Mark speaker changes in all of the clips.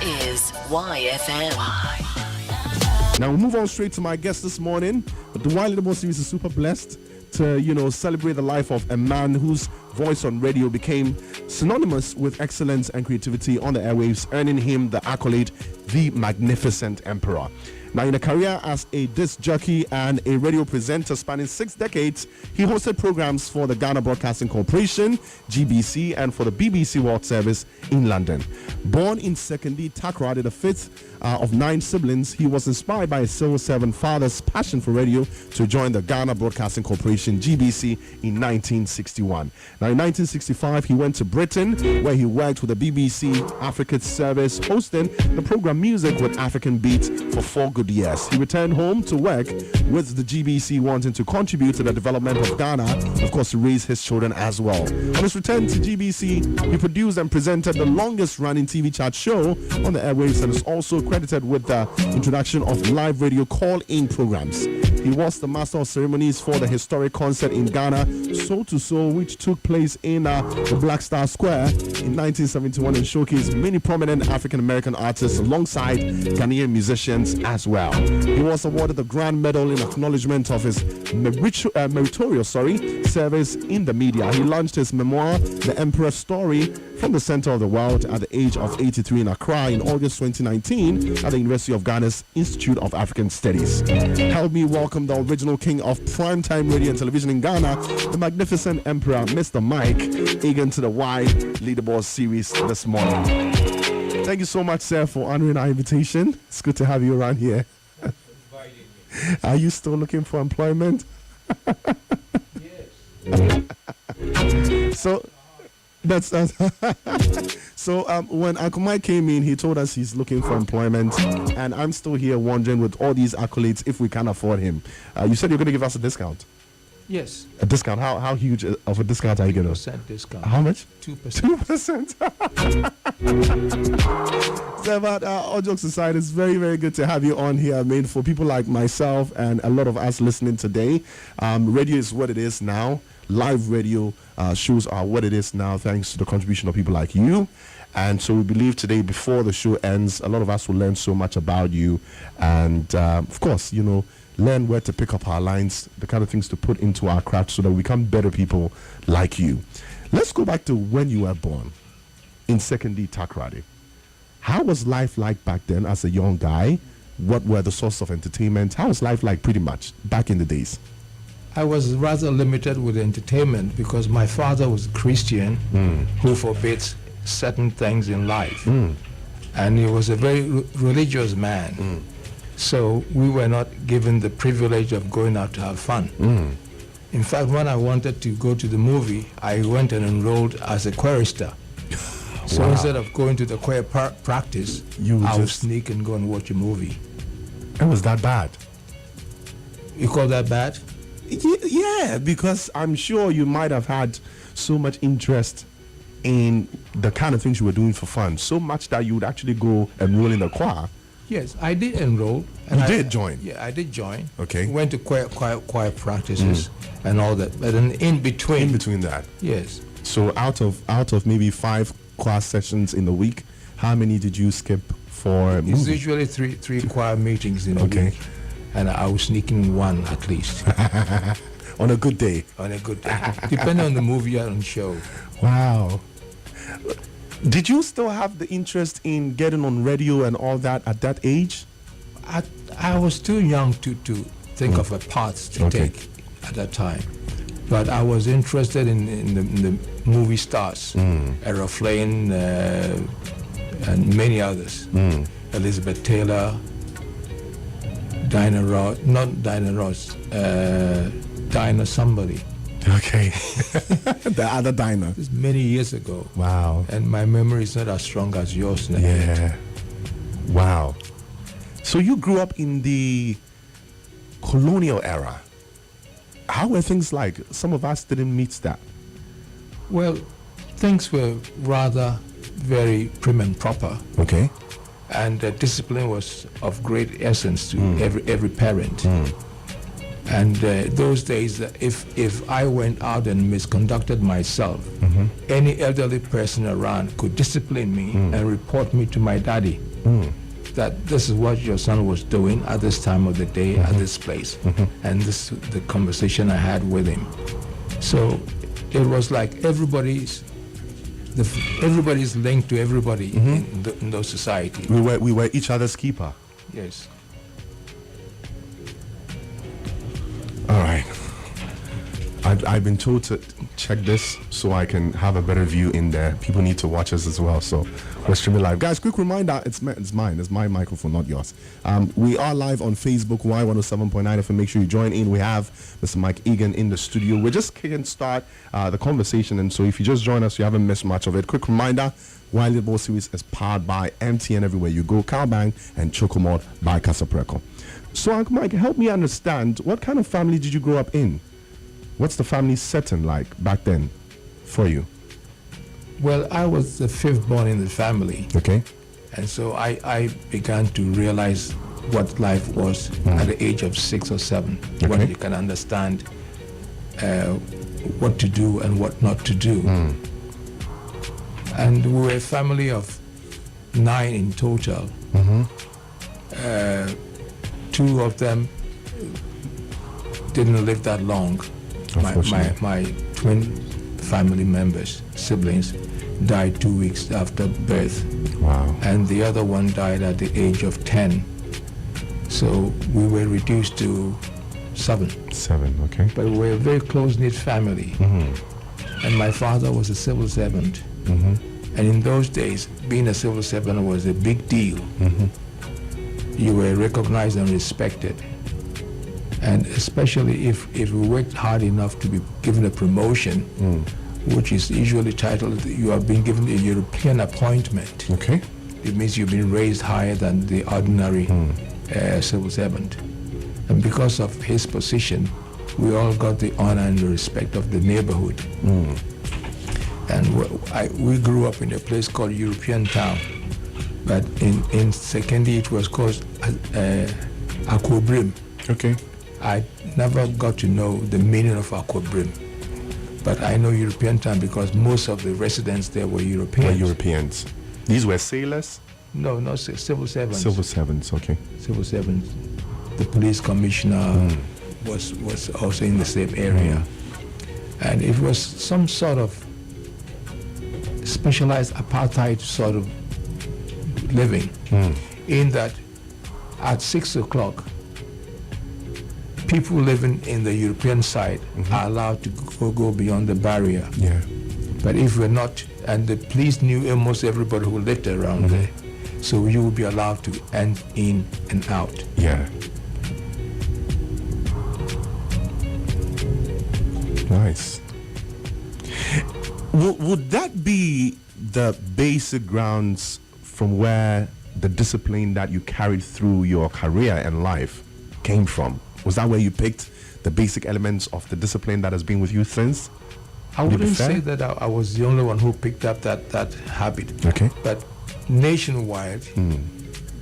Speaker 1: is YFM.
Speaker 2: Now we'll move on straight to my guest this morning. The Wild Little series is super blessed to, celebrate the life of a man whose voice on radio became synonymous with excellence and creativity on the airwaves, earning him the accolade, the Magnificent Emperor. Now, in a career as a disc jockey and a radio presenter spanning 6 decades, he hosted programs for the Ghana Broadcasting Corporation, GBC, and for the BBC World Service in London. Born in Sekondi, Takoradi, the fifth of 9 siblings, he was inspired by his civil servant father's passion for radio to join the Ghana Broadcasting Corporation, GBC, in 1961. Now, in 1965, he went to Britain, where he worked with the BBC Africa Service, hosting the program Music with African Beats for 4 good years. He returned home to work with the GBC, wanting to contribute to the development of Ghana, of course, to raise his children as well. On his return to GBC, he produced and presented the longest-running TV chat show on the airwaves, and is also credited with the introduction of live radio call-in programs. He was the master of ceremonies for the historic concert in Ghana, Soul to Soul, which took place in the Black Star Square in 1971, and showcased many prominent African-American artists alongside Ghanaian musicians as well. He was awarded the Grand Medal in acknowledgement of his meritorious service in the media. He launched his memoir, The Emperor's Story, from the center of the world at the age of 83 in Accra in August 2019 at the University of Ghana's Institute of African Studies. Help me welcome the original king of primetime radio and television in Ghana, the Magnificent Emperor, Mr. Mike Eghan, to the Y Leaderboard series this morning. Thank you so much, sir, for honoring our invitation. It's good to have you around here. Are you still looking for employment? Yes. So that's so when Uncle Mike came in, he told us he's looking for employment, and I'm still here wondering, with all these accolades, if we can afford him. You said you're going to give us a discount.
Speaker 3: Yes.
Speaker 2: A discount? How huge of a discount are you going to?
Speaker 3: 2% discount.
Speaker 2: How much?
Speaker 3: 2%.
Speaker 2: 2%. So, but all jokes aside, it's very, very good to have you on here. I mean, for people like myself and a lot of us listening today, radio is what it is now. Live radio shows are what it is now, thanks to the contribution of people like you. And so we believe today, before the show ends, a lot of us will learn so much about you. And of course, learn where to pick up our lines, the kind of things to put into our craft so that we become better people like you. Let's go back to when you were born in Sekondi, Takoradi. How was life like back then as a young guy? What were the sources of entertainment? How was life like pretty much back in the days?
Speaker 3: I was rather limited with entertainment because my father was a Christian who forbids certain things in life. And he was a very religious man. So we were not given the privilege of going out to have fun. In fact, when I wanted to go to the movie, I went and enrolled as a chorister. So instead of going to the choir practice, I would sneak and go and watch a movie.
Speaker 2: It was that bad?
Speaker 3: You call that bad?
Speaker 2: Yeah, because I'm sure you might have had so much interest in the kind of things you were doing for fun, so much that you would actually go enroll in the choir.
Speaker 3: Yes, I did enroll.
Speaker 2: And you did join?
Speaker 3: Yeah, I did join.
Speaker 2: Okay.
Speaker 3: Went to choir practices and all that. But then in between
Speaker 2: that?
Speaker 3: Yes.
Speaker 2: So out of maybe 5 choir sessions in the week, how many did you skip for a movie?
Speaker 3: It's usually three choir meetings in a week. And I was sneaking one at least.
Speaker 2: On a good day?
Speaker 3: On a good day. Depending on the movie and show.
Speaker 2: Wow. Did you still have the interest in getting on radio and all that at that age?
Speaker 3: I was too young to think of a path to take at that time. But I was interested in the movie stars. Errol Flynn and many others. Elizabeth Taylor, Dinah Ross, not Dinah Ross, Dinah somebody.
Speaker 2: Okay. The other Dinah.
Speaker 3: It's many years ago.
Speaker 2: Wow.
Speaker 3: And my memory is not as strong as yours now.
Speaker 2: Yeah. Wow. So you grew up in the colonial era. How were things like? Some of us didn't meet that.
Speaker 3: Well, things were rather very prim and proper.
Speaker 2: Okay.
Speaker 3: And discipline was of great essence to every parent. And those days, if I went out and misconducted myself, any elderly person around could discipline me and report me to my daddy. that this is what your son was doing at this time of the day at this place, and this the conversation I had with him. So it was like everybody's linked to everybody in those society.
Speaker 2: We were each other's keeper.
Speaker 3: Yes.
Speaker 2: All right. I've been told to check this so I can have a better view in there. People need to watch us as well, so we're streaming live. Guys, quick reminder, it's mine. It's my microphone, not yours. We are live on Facebook, Y107.9 FM. Make sure you join in. We have Mr. Mike Eghan in the studio. We're just kicking start the conversation, and so if you just join us, you haven't missed much of it. Quick reminder, Wiley Ball Series is powered by MTN everywhere you go, Cowbang, and Chocomod by Casapreco. So, Uncle Mike, help me understand, what kind of family did you grow up in? What's the family setting like back then for you?
Speaker 3: Well, I was the fifth born in the family.
Speaker 2: Okay.
Speaker 3: And so I began to realize what life was at the age of 6 or 7, when you can understand what to do and what not to do. And we were a family of 9 in total. 2 of them didn't live that long. My twin family members, siblings, died 2 weeks after birth.
Speaker 2: Wow.
Speaker 3: And the other one died at the age of 10. So we were reduced to 7.
Speaker 2: 7, okay.
Speaker 3: But we were a very close-knit family. And my father was a civil servant. And in those days, being a civil servant was a big deal. You were recognized and respected. And especially if we worked hard enough to be given a promotion, which is usually titled, you have been given a European appointment.
Speaker 2: Okay.
Speaker 3: It means you've been raised higher than the ordinary civil servant. And because of his position, we all got the honor and the respect of the neighborhood. And we grew up in a place called European Town. But in secondary, it was called Akwobrim.
Speaker 2: Okay.
Speaker 3: I never got to know the meaning of Akwobrim. But I know European Town because most of the residents there were Europeans.
Speaker 2: Europeans. These were sailors?
Speaker 3: No, civil servants.
Speaker 2: Civil servants, okay.
Speaker 3: Civil servants. The police commissioner was also in the same area. And it was some sort of specialized apartheid sort of living, in that at 6 o'clock, people living in the European side are allowed to go beyond the barrier.
Speaker 2: Yeah.
Speaker 3: But if we're not, and the police knew almost everybody who lived around there, so you would be allowed to enter in and out.
Speaker 2: Yeah. Nice. Would that be the basic grounds from where the discipline that you carried through your career and life came from? Was that where you picked the basic elements of the discipline that has been with you since?
Speaker 3: I wouldn't say that I was the only one who picked up that habit.
Speaker 2: Okay.
Speaker 3: But nationwide,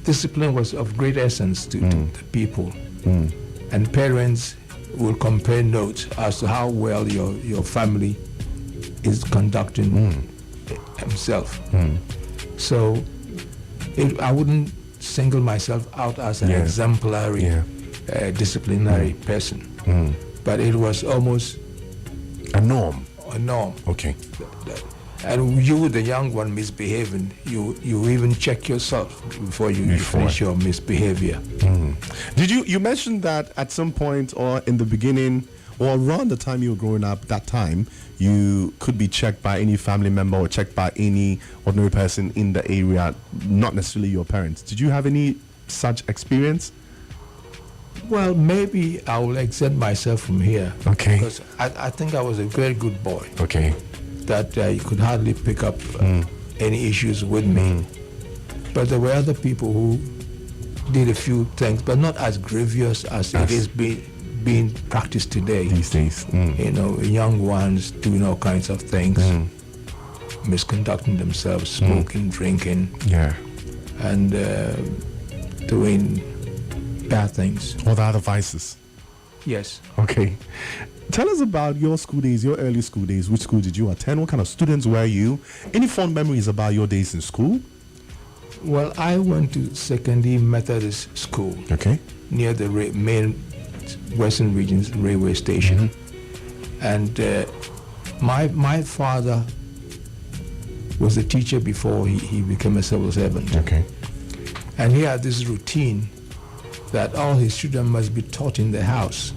Speaker 3: discipline was of great essence to the people. And parents will compare notes as to how well your family is conducting himself. So I wouldn't single myself out as an exemplary disciplinary person. But it was almost
Speaker 2: a norm.
Speaker 3: A norm.
Speaker 2: Okay.
Speaker 3: And you, the young one, misbehaving, you even check yourself before you finish your misbehavior.
Speaker 2: Did you mentioned that at some point or in the beginning or around the time you were growing up, that time you could be checked by any family member or checked by any ordinary person in the area, not necessarily your parents. Did you have any such experience?
Speaker 3: Well, maybe I will exempt myself from here.
Speaker 2: Okay.
Speaker 3: Because I think I was a very good boy.
Speaker 2: Okay.
Speaker 3: That you could hardly pick up any issues with me. But there were other people who did a few things, but not as grievous as it is being practiced today.
Speaker 2: These days.
Speaker 3: You know, young ones doing all kinds of things, misconducting themselves, smoking, drinking, and doing bad things.
Speaker 2: All the other vices.
Speaker 3: Yes.
Speaker 2: Okay. Tell us about your school days, your early school days. Which school did you attend? What kind of students were you? Any fond memories about your days in school?
Speaker 3: Well, I went to Secondary Methodist School
Speaker 2: Okay.
Speaker 3: near the main Western Regions railway station. And my father was a teacher before he became a civil servant.
Speaker 2: Okay.
Speaker 3: And he had this routine that all his children must be taught in the house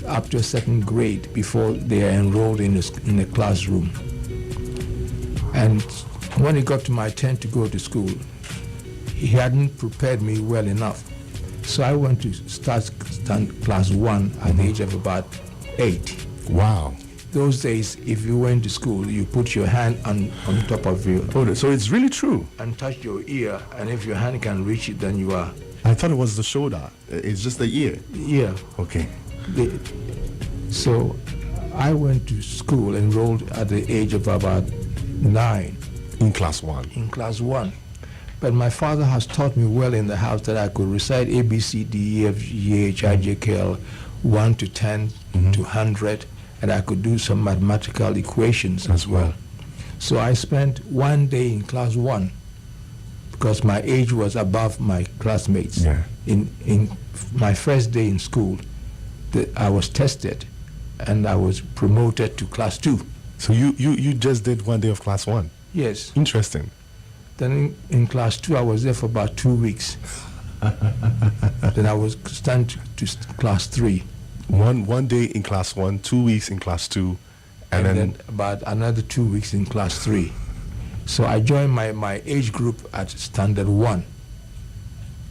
Speaker 3: up to a certain grade before they are enrolled in a classroom. And when it got to my turn to go to school, he hadn't prepared me well enough. So I went to start class 1 at the age of about 8.
Speaker 2: Wow.
Speaker 3: Those days, if you went to school, you put your hand on top of you
Speaker 2: Oh, so it's really true.
Speaker 3: and touch your ear, and if your hand can reach it, then you are.
Speaker 2: I thought it was the shoulder. It's just the ear.
Speaker 3: Yeah.
Speaker 2: Okay.
Speaker 3: So I went to school, enrolled at the age of about 9
Speaker 2: In class 1.
Speaker 3: in class 1. But my father has taught me well in the house that I could recite A, B, C, D, E, F, G, H, I, J, K, L, 1 to 10 to 100, and I could do some mathematical equations as well. So I spent one day in class 1 because my age was above my classmates.
Speaker 2: Yeah.
Speaker 3: In my first day in school, I was tested and I was promoted to class 2.
Speaker 2: So you just did one day of class 1.
Speaker 3: Yes.
Speaker 2: Interesting.
Speaker 3: Then in class 2, I was there for about 2 weeks. Then I was sent to class 3.
Speaker 2: One day in class 1, 2 weeks in class 2, and then
Speaker 3: about another 2 weeks in class 3. So I joined my age group at standard 1.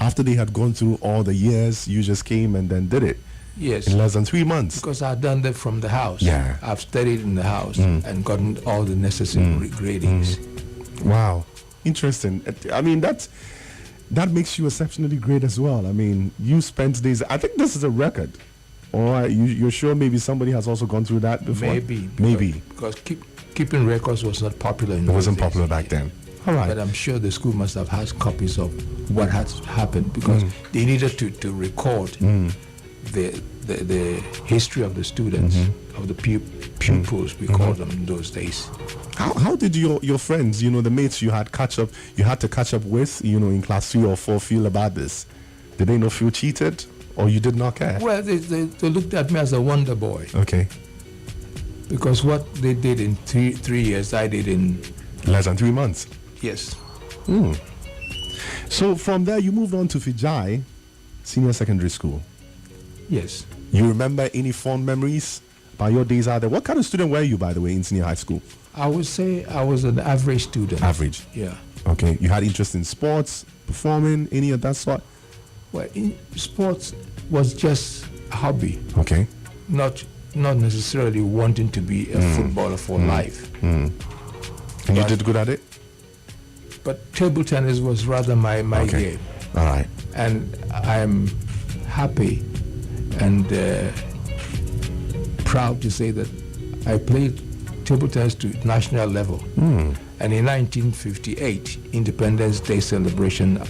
Speaker 2: after they had gone through all the years, you just came and then did it
Speaker 3: Yes.
Speaker 2: in less than 3 months.
Speaker 3: Because I've done that from the house.
Speaker 2: Yeah.
Speaker 3: I've studied in the house and gotten all the necessary gradings.
Speaker 2: Wow, interesting. I mean, that makes you exceptionally great as well. I mean, you spent days. I think this is a record. Or you're sure maybe somebody has also gone through that before?
Speaker 3: Maybe. Because keeping records was not popular in
Speaker 2: It
Speaker 3: those
Speaker 2: wasn't
Speaker 3: days.
Speaker 2: popular back then. All right.
Speaker 3: But I'm sure the school must have had copies of what had happened because they needed to record the history of the students, of the pupils, we called them in those days.
Speaker 2: How did your friends, the mates you had to catch up with, in class 3 or 4 feel about this? Did they not feel cheated, or you did not care?
Speaker 3: Well, they looked at me as a wonder boy
Speaker 2: Okay.
Speaker 3: because what they did in three years, I did in
Speaker 2: Less than 3 months.
Speaker 3: yes.
Speaker 2: So from there, you moved on to Fijai Senior Secondary School.
Speaker 3: Yes.
Speaker 2: You remember any fond memories about your days out there? What kind of student were you, by the way, in senior high school?
Speaker 3: I would say I was an average student.
Speaker 2: Average.
Speaker 3: Yeah.
Speaker 2: Okay. You had interest in sports, performing, any of that sort?
Speaker 3: Well, sports was just a hobby,
Speaker 2: Okay.
Speaker 3: not necessarily wanting to be a footballer for life.
Speaker 2: And you
Speaker 3: But-
Speaker 2: did good at it?
Speaker 3: But table tennis was rather my
Speaker 2: Okay.
Speaker 3: game.
Speaker 2: All right.
Speaker 3: And I'm happy and proud to say that I played table tennis to national level. And in 1958 Independence Day celebration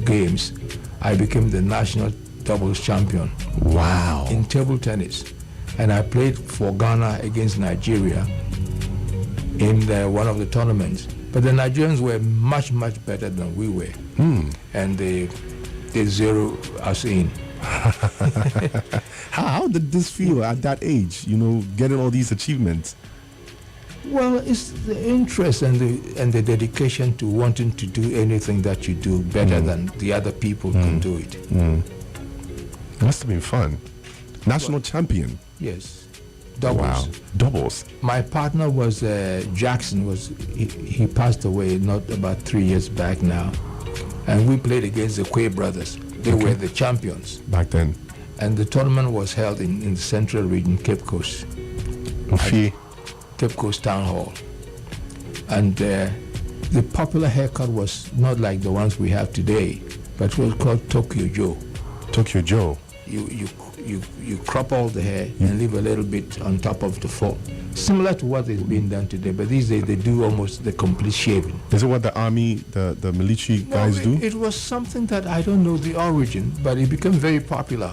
Speaker 3: games, I became the national doubles champion
Speaker 2: Wow.
Speaker 3: in table tennis. And I played for Ghana against Nigeria in one of the tournaments. But the Nigerians were much, much better than we were. And they zero us in.
Speaker 2: How did this feel at that age, getting all these achievements?
Speaker 3: Well, it's the interest and the dedication to wanting to do anything that you do better than the other people can do it.
Speaker 2: It must have been fun. National champion.
Speaker 3: Yes. Doubles.
Speaker 2: Wow. Doubles.
Speaker 3: My partner was Jackson. He passed away not about 3 years back now, and we played against the Quay brothers. They were the champions,
Speaker 2: Back then.
Speaker 3: and the tournament was held in the Central Region, Cape Coast,
Speaker 2: Ofie.
Speaker 3: Cape Coast Town Hall, and the popular haircut was not like the ones we have today, but it was called Tokyo Joe.
Speaker 2: Tokyo Joe.
Speaker 3: You crop all the hair and leave a little bit on top of the fold, similar to what is being done today. But these days they do almost the complete shaving.
Speaker 2: Is it what the army, the military guys do?
Speaker 3: It was something that I don't know the origin, but it became very popular.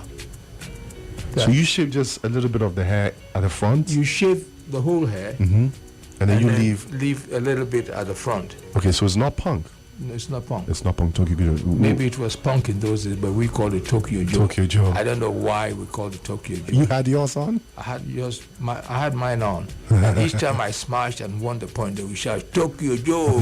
Speaker 2: So you shave just a little bit of the hair at the front,
Speaker 3: You shave the whole hair
Speaker 2: and then you leave.
Speaker 3: leave a little bit at the front.
Speaker 2: Okay, so it's not punk.
Speaker 3: No, it's not punk.
Speaker 2: It's not punk, Tokyo Joe.
Speaker 3: Maybe it was punk in those days, but we called it Tokyo Joe.
Speaker 2: Tokyo Joe.
Speaker 3: I don't know why we called it Tokyo Joe.
Speaker 2: You had yours on?
Speaker 3: I had mine on. And each time I smashed and won the point, they would shout, Tokyo Joe.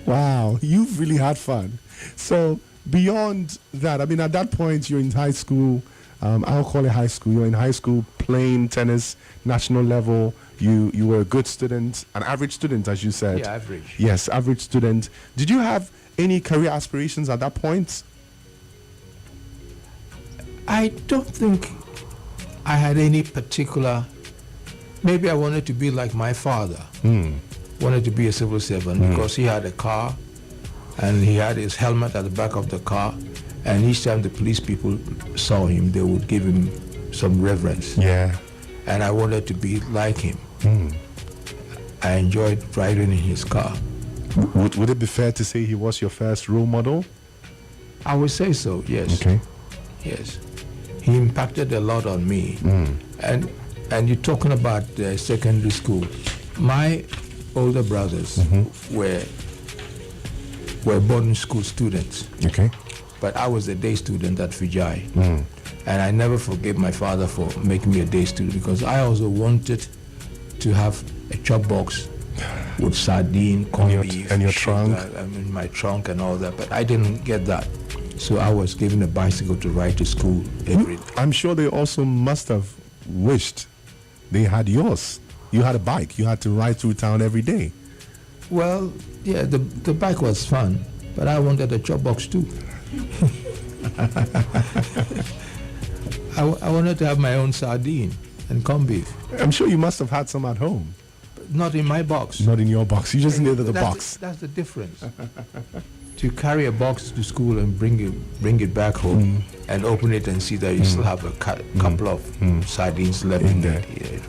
Speaker 2: Wow, you've really had fun. So beyond that, I mean, at that point, you're in high school. I'll call it high school. You're in high school playing tennis, national level. You were a good student, an average student, as you said.
Speaker 3: Yeah, average.
Speaker 2: Yes, average student. Did you have any career aspirations at that point?
Speaker 3: I don't think I had any particular. Maybe I wanted to be like my father. Wanted to be a civil servant because he had a car and he had his helmet at the back of the car, and each time the police people saw him, they would give him some reverence.
Speaker 2: Yeah.
Speaker 3: And I wanted to be like him. I enjoyed riding in his car.
Speaker 2: Would it be fair to say he was your first role model?
Speaker 3: I would say so, yes.
Speaker 2: Okay.
Speaker 3: Yes. He impacted a lot on me. And you're talking about secondary school. My older brothers were boarding school students.
Speaker 2: Okay.
Speaker 3: But I was a day student at Fijai. And I never forgave my father for making me a day student because I also wanted to have a chop box with sardine, corned beef,
Speaker 2: and your
Speaker 3: sugar,
Speaker 2: trunk.
Speaker 3: I mean, my trunk and all that. But I didn't get that. So I was given a bicycle to ride to school every day.
Speaker 2: I'm sure they also must have wished they had yours. You had a bike. You had to ride through town every day.
Speaker 3: Well, yeah, the bike was fun, but I wanted a chop box too. I wanted to have my own sardine and corned beef.
Speaker 2: I'm sure you must have had some at home.
Speaker 3: Not in my box.
Speaker 2: Not in your box. You just needed the box.
Speaker 3: That's the difference. To carry a box to school and bring it back home and open it and see that you still have a couple of sardines left in there.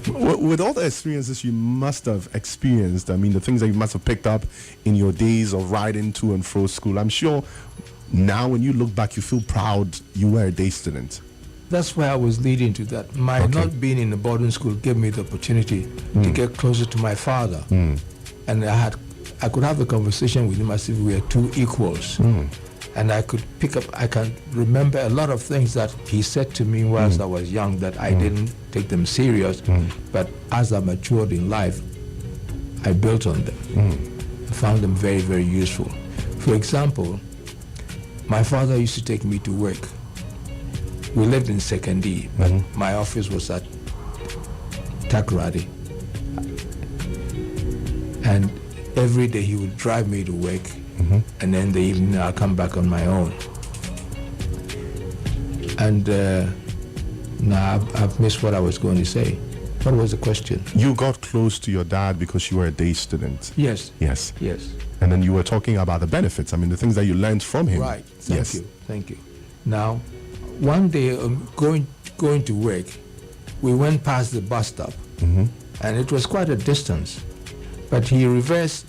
Speaker 2: With all the experiences you must have experienced, I mean, the things that you must have picked up in your days of riding to and fro school, I'm sure now when you look back, you feel proud you were a day student.
Speaker 3: That's why I was leading to that. My not being in a boarding school gave me the opportunity to get closer to my father. And I could have a conversation with him as if we were two equals. And I can remember a lot of things that he said to me whilst I was young that I didn't take them serious. But as I matured in life, I built on them. I found them very, very useful. For example, my father used to take me to work. We lived in Sekondi, but my office was at Takoradi. And every day he would drive me to work, and then the evening I'll come back on my own. And now I've missed what I was going to say. What was the question?
Speaker 2: You got close to your dad because you were a day student.
Speaker 3: Yes.
Speaker 2: Yes.
Speaker 3: Yes.
Speaker 2: And then you were talking about the benefits. I mean, the things that you learned from him.
Speaker 3: Right.
Speaker 2: Yes.
Speaker 3: Thank you. Now, one day going to work, we went past the bus stop, and it was quite a distance. But he reversed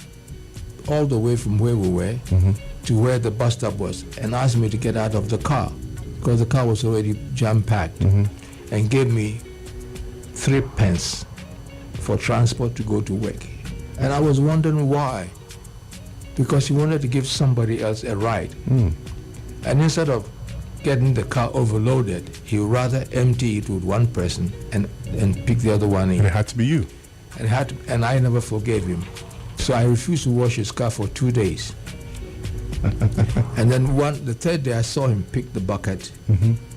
Speaker 3: all the way from where we were to where the bus stop was and asked me to get out of the car because the car was already jam-packed, and gave me 3 pence for transport to go to work. And I was wondering why. Because he wanted to give somebody else a ride. And instead of getting the car overloaded, he would rather empty it with one person and pick the other one in.
Speaker 2: And it had to be you.
Speaker 3: And I never forgave him. So I refused to wash his car for 2 days. And then the third day I saw him pick the bucket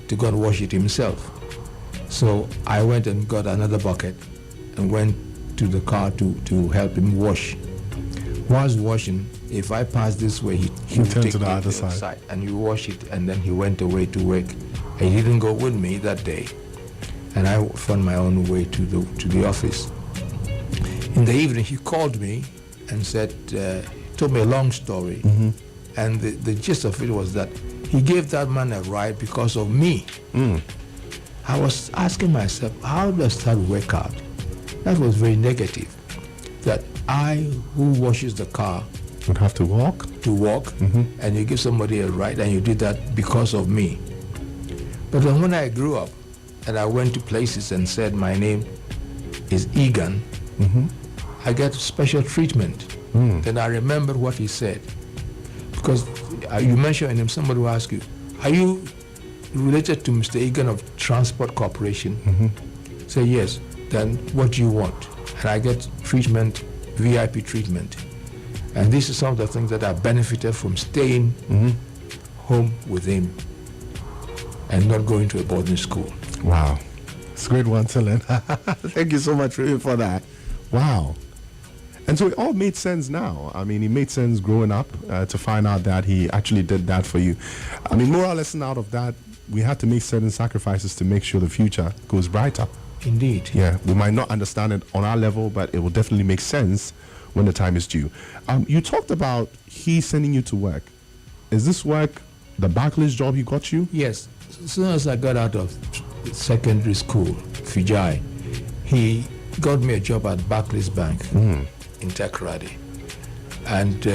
Speaker 3: to go and wash it himself. So I went and got another bucket and went to the car to help him wash. Whilst washing, if I pass this way, he would
Speaker 2: turned
Speaker 3: take
Speaker 2: to the
Speaker 3: me
Speaker 2: other side.
Speaker 3: And you wash it, and then he went away to work. He didn't go with me that day, and I found my own way to the office. In the evening, he called me and said, told me a long story, and the gist of it was that he gave that man a ride because of me. I was asking myself, how does that work out? That was very negative. That I, who washes the car,
Speaker 2: Would have to walk?
Speaker 3: And you give somebody a ride, and you did that because of me. But then when I grew up, and I went to places and said my name is Eghan, I get special treatment. Then I remembered what he said. Because you mentioned him, somebody will ask you, are you related to Mr. Eghan of Transport Corporation? Say yes. Then what do you want? And I get treatment, VIP treatment. And this is some of the things that I benefited from staying home with him and not going to a boarding school.
Speaker 2: Wow. It's a great one, Tillen. Thank you so much for that. Wow. And so it all made sense now. I mean, it made sense growing up to find out that he actually did that for you. I mean, moral lesson out of that, we had to make certain sacrifices to make sure the future goes brighter.
Speaker 3: Indeed.
Speaker 2: Yeah, we might not understand it on our level, but it will definitely make sense when the time is due. You talked about he sending you to work. Is this work the Barclays job he got you?
Speaker 3: Yes. As soon as I got out of secondary school, Fijai, he got me a job at Barclays Bank in Takoradi. And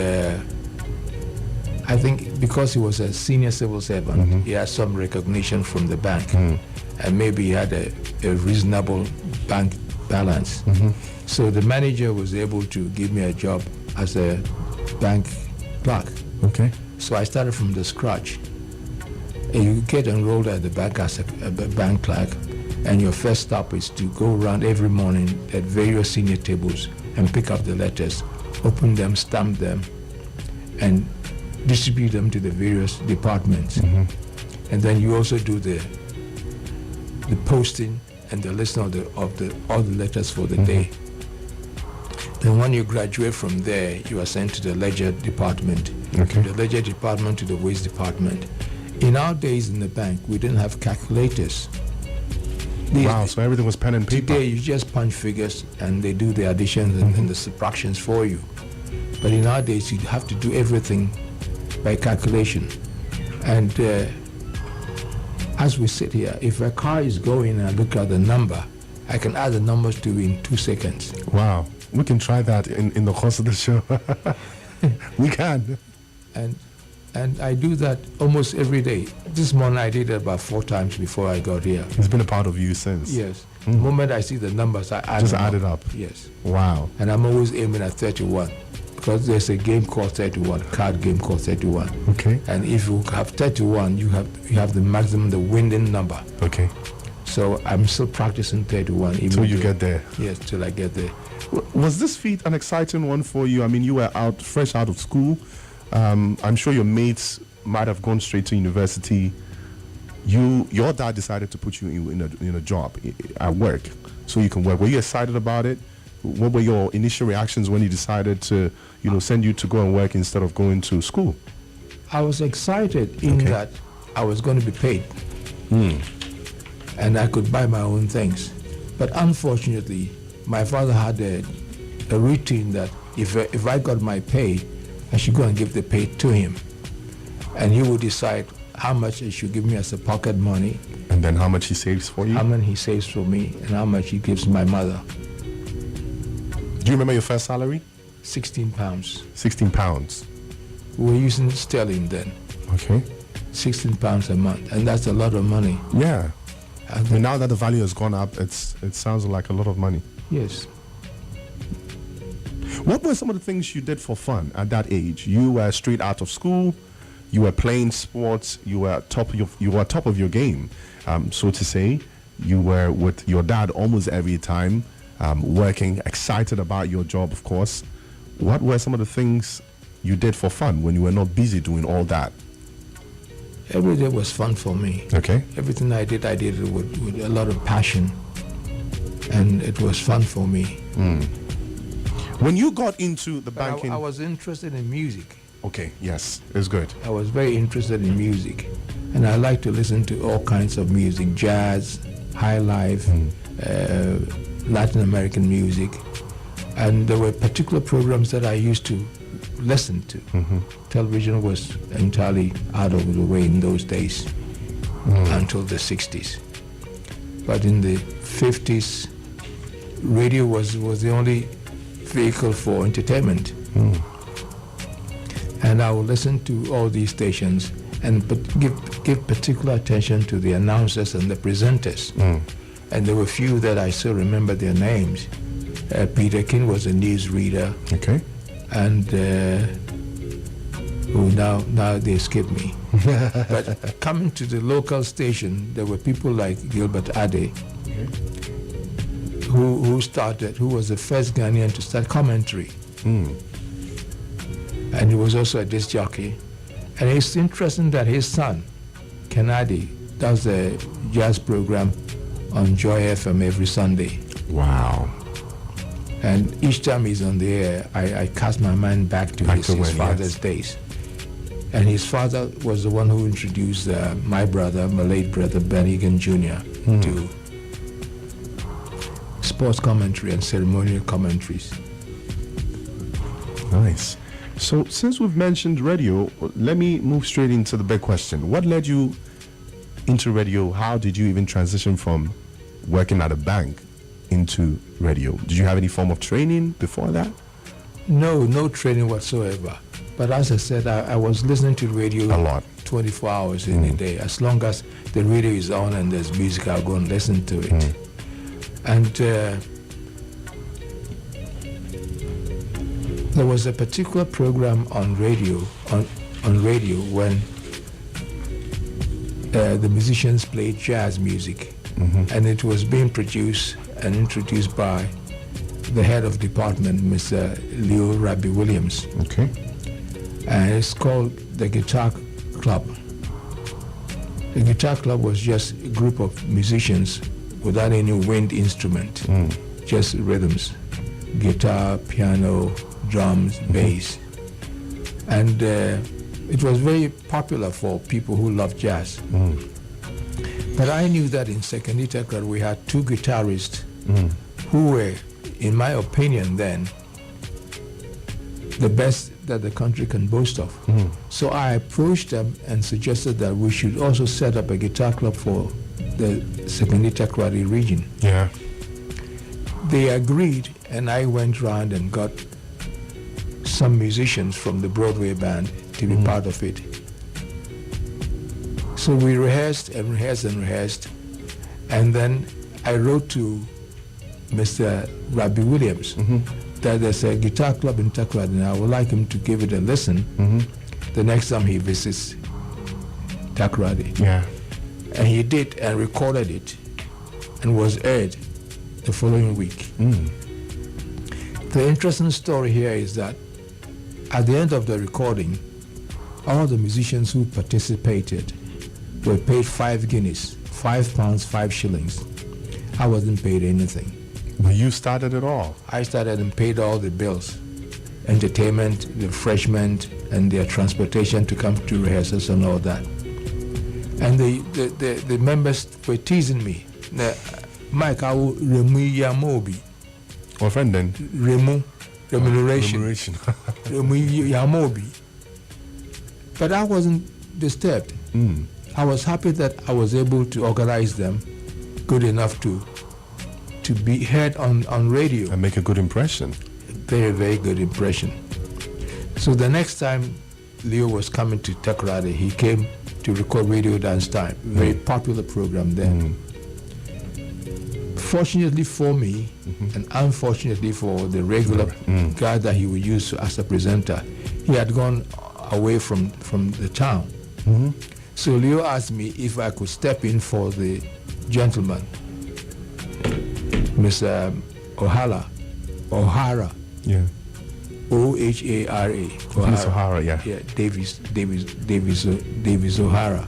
Speaker 3: I think because he was a senior civil servant, he had some recognition from the bank. And maybe he had a reasonable bank balance. So the manager was able to give me a job as a bank clerk.
Speaker 2: Okay.
Speaker 3: So I started from the scratch. You get enrolled at the bank as a bank clerk, and your first stop is to go around every morning at various senior tables and pick up the letters, open them, stamp them, and distribute them to the various departments. And then you also do the posting and the listing of all the letters for the day. Then when you graduate from there, you are sent to the ledger department.
Speaker 2: Okay.
Speaker 3: The ledger department to the waste department. In our days in the bank, we didn't have calculators.
Speaker 2: Wow, so everything was pen and paper.
Speaker 3: Today, you just punch figures and they do the additions and the subtractions for you. But in our days, you have to do everything by calculation. And as we sit here, if a car is going and I look at the number, I can add the numbers to in 2 seconds.
Speaker 2: Wow, we can try that in the course of the show. We can.
Speaker 3: And I do that almost every day. This morning I did it about 4 times before I got here.
Speaker 2: It's been a part of you since.
Speaker 3: Yes. The moment I see the numbers, I add
Speaker 2: Just
Speaker 3: them
Speaker 2: add
Speaker 3: up.
Speaker 2: it up.
Speaker 3: Yes.
Speaker 2: Wow.
Speaker 3: And I'm always aiming at 31 because there's a game called 31, card game called 31.
Speaker 2: Okay.
Speaker 3: And if you have 31, you have the maximum, the winning number.
Speaker 2: Okay.
Speaker 3: So I'm still practicing 31.
Speaker 2: Till you get there.
Speaker 3: Yes, till I get there.
Speaker 2: Was this feat an exciting one for you? I mean, you were fresh out of school. I'm sure your mates might have gone straight to university. Your dad decided to put you in a job at work so you can work. Were you excited about it? What were your initial reactions when he decided to send you to go and work instead of going to school?
Speaker 3: I was excited in that I was going to be paid and I could buy my own things. But unfortunately, my father had a routine that if I got my pay, I should go and give the pay to him. And he would decide how much he should give me as a pocket money.
Speaker 2: And then how much he saves for you?
Speaker 3: How much he saves for me and how much he gives my mother.
Speaker 2: Do you remember your first salary?
Speaker 3: 16 pounds.
Speaker 2: 16 pounds.
Speaker 3: We were using sterling then.
Speaker 2: Okay.
Speaker 3: 16 pounds a month. And that's a lot of money.
Speaker 2: Yeah. And now that the value has gone up, it sounds like a lot of money.
Speaker 3: Yes.
Speaker 2: What were some of the things you did for fun at that age? You were straight out of school. You were playing sports. You were top of your game, so to say. You were with your dad almost every time, working, excited about your job, of course. What were some of the things you did for fun when you were not busy doing all that?
Speaker 3: Every day was fun for me.
Speaker 2: Okay.
Speaker 3: Everything I did it with a lot of passion, and it was fun for me.
Speaker 2: When you got into the banking...
Speaker 3: I was interested in music.
Speaker 2: Okay, yes, it's good.
Speaker 3: I was very interested in music, and I like to listen to all kinds of music, jazz, high life, Latin American music, and there were particular programs that I used to listen to. Television was entirely out of the way in those days until the 60s. But in the 50s, radio was the only vehicle for entertainment. And I would listen to all these stations and give particular attention to the announcers and the presenters. And there were few that I still remember their names. Peter King was a news reader.
Speaker 2: Okay.
Speaker 3: And now they escape me. But coming to the local station, there were people like Gilbert Ade, who was the first Ghanaian to start commentary. And he was also a disc jockey. And it's interesting that his son, Kennedy, does a jazz program on Joy FM every Sunday.
Speaker 2: Wow.
Speaker 3: And each time he's on the air, I cast my mind back to his father's days. And his father was the one who introduced my late brother, Ben Eghan Jr., to sports commentary and ceremonial commentaries.
Speaker 2: Nice. So since we've mentioned radio, let me move straight into the big question. What led you into radio? How did you even transition from working at a bank into radio? Did you have any form of training before that?
Speaker 3: No training whatsoever. But as I said, I was listening to radio
Speaker 2: a lot,
Speaker 3: 24 hours in a day. As long as the radio is on and there's music, I'll go and listen to it. And there was a particular program on radio when the musicians played jazz music, and it was being produced and introduced by the head of department, Mr. Leo Rabbi Williams.
Speaker 2: Okay.
Speaker 3: And it's called the Guitar Club. The Guitar Club was just a group of musicians without any wind instrument, just rhythms, guitar, piano, drums, bass. And it was very popular for people who love jazz. But I knew that in Second Club we had two guitarists who were, in my opinion then, the best that the country can boast of. So I approached them and suggested that we should also set up a guitar club for the Second region.
Speaker 2: Yeah.
Speaker 3: They agreed, and I went around and got some musicians from the Broadway band to be part of it. So we rehearsed, and then I wrote to Mr. Rabbi Williams that there's a guitar club in Takoradi, and I would like him to give it a listen the next time he visits Takoradi.
Speaker 2: Yeah.
Speaker 3: And he did, and recorded it, and was aired the following week. The interesting story here is that at the end of the recording, all the musicians who participated were paid 5 guineas, £5, 5 shillings. I wasn't paid anything.
Speaker 2: But you started it all.
Speaker 3: I started and paid all the bills, entertainment, refreshment, and their transportation to come to rehearsals and all that. And the members were teasing me. Mike, I will remove Yamobi.
Speaker 2: What friend then?
Speaker 3: Remuneration. Yamobi. But I wasn't disturbed. I was happy that I was able to organize them good enough to be heard on radio.
Speaker 2: And make a good impression.
Speaker 3: Very, very good impression. So the next time Leo was coming to Takoradi, he came to record Radio Dance Time. Very popular program then. Fortunately for me, and unfortunately for the regular guy that he would use as a presenter, he had gone away from the town. So Leo asked me if I could step in for the gentleman, Mr. O'Hara.
Speaker 2: Yeah.
Speaker 3: O-H-A-R-A.
Speaker 2: O'Hara, yeah.
Speaker 3: Yeah, Davis O'Hara.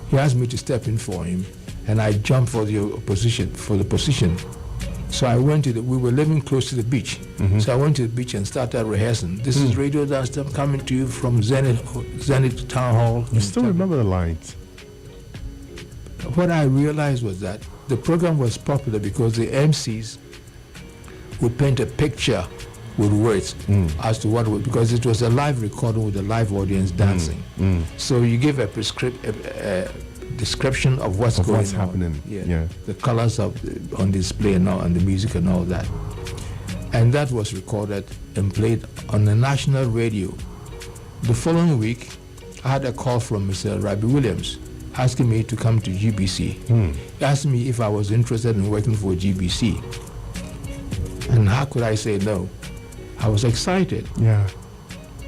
Speaker 3: He asked me to step in for him, and I jumped for the position. So I went to we were living close to the beach. So I went to the beach and started rehearsing. This is Radio Dance Time coming to you from Zenith Town Hall.
Speaker 2: You still remember the lines?
Speaker 3: What I realized was that the program was popular because the MCs would paint a picture with words as to what would, because it was a live recording with a live audience dancing. So you give a description of what's
Speaker 2: happening.
Speaker 3: Yeah. The colors on display and all, and the music and all that. And that was recorded and played on the national radio. The following week, I had a call from Mr. Rabbi Williams asking me to come to GBC. He asked me if I was interested in working for GBC. And how could I say no? I was excited,
Speaker 2: Yeah.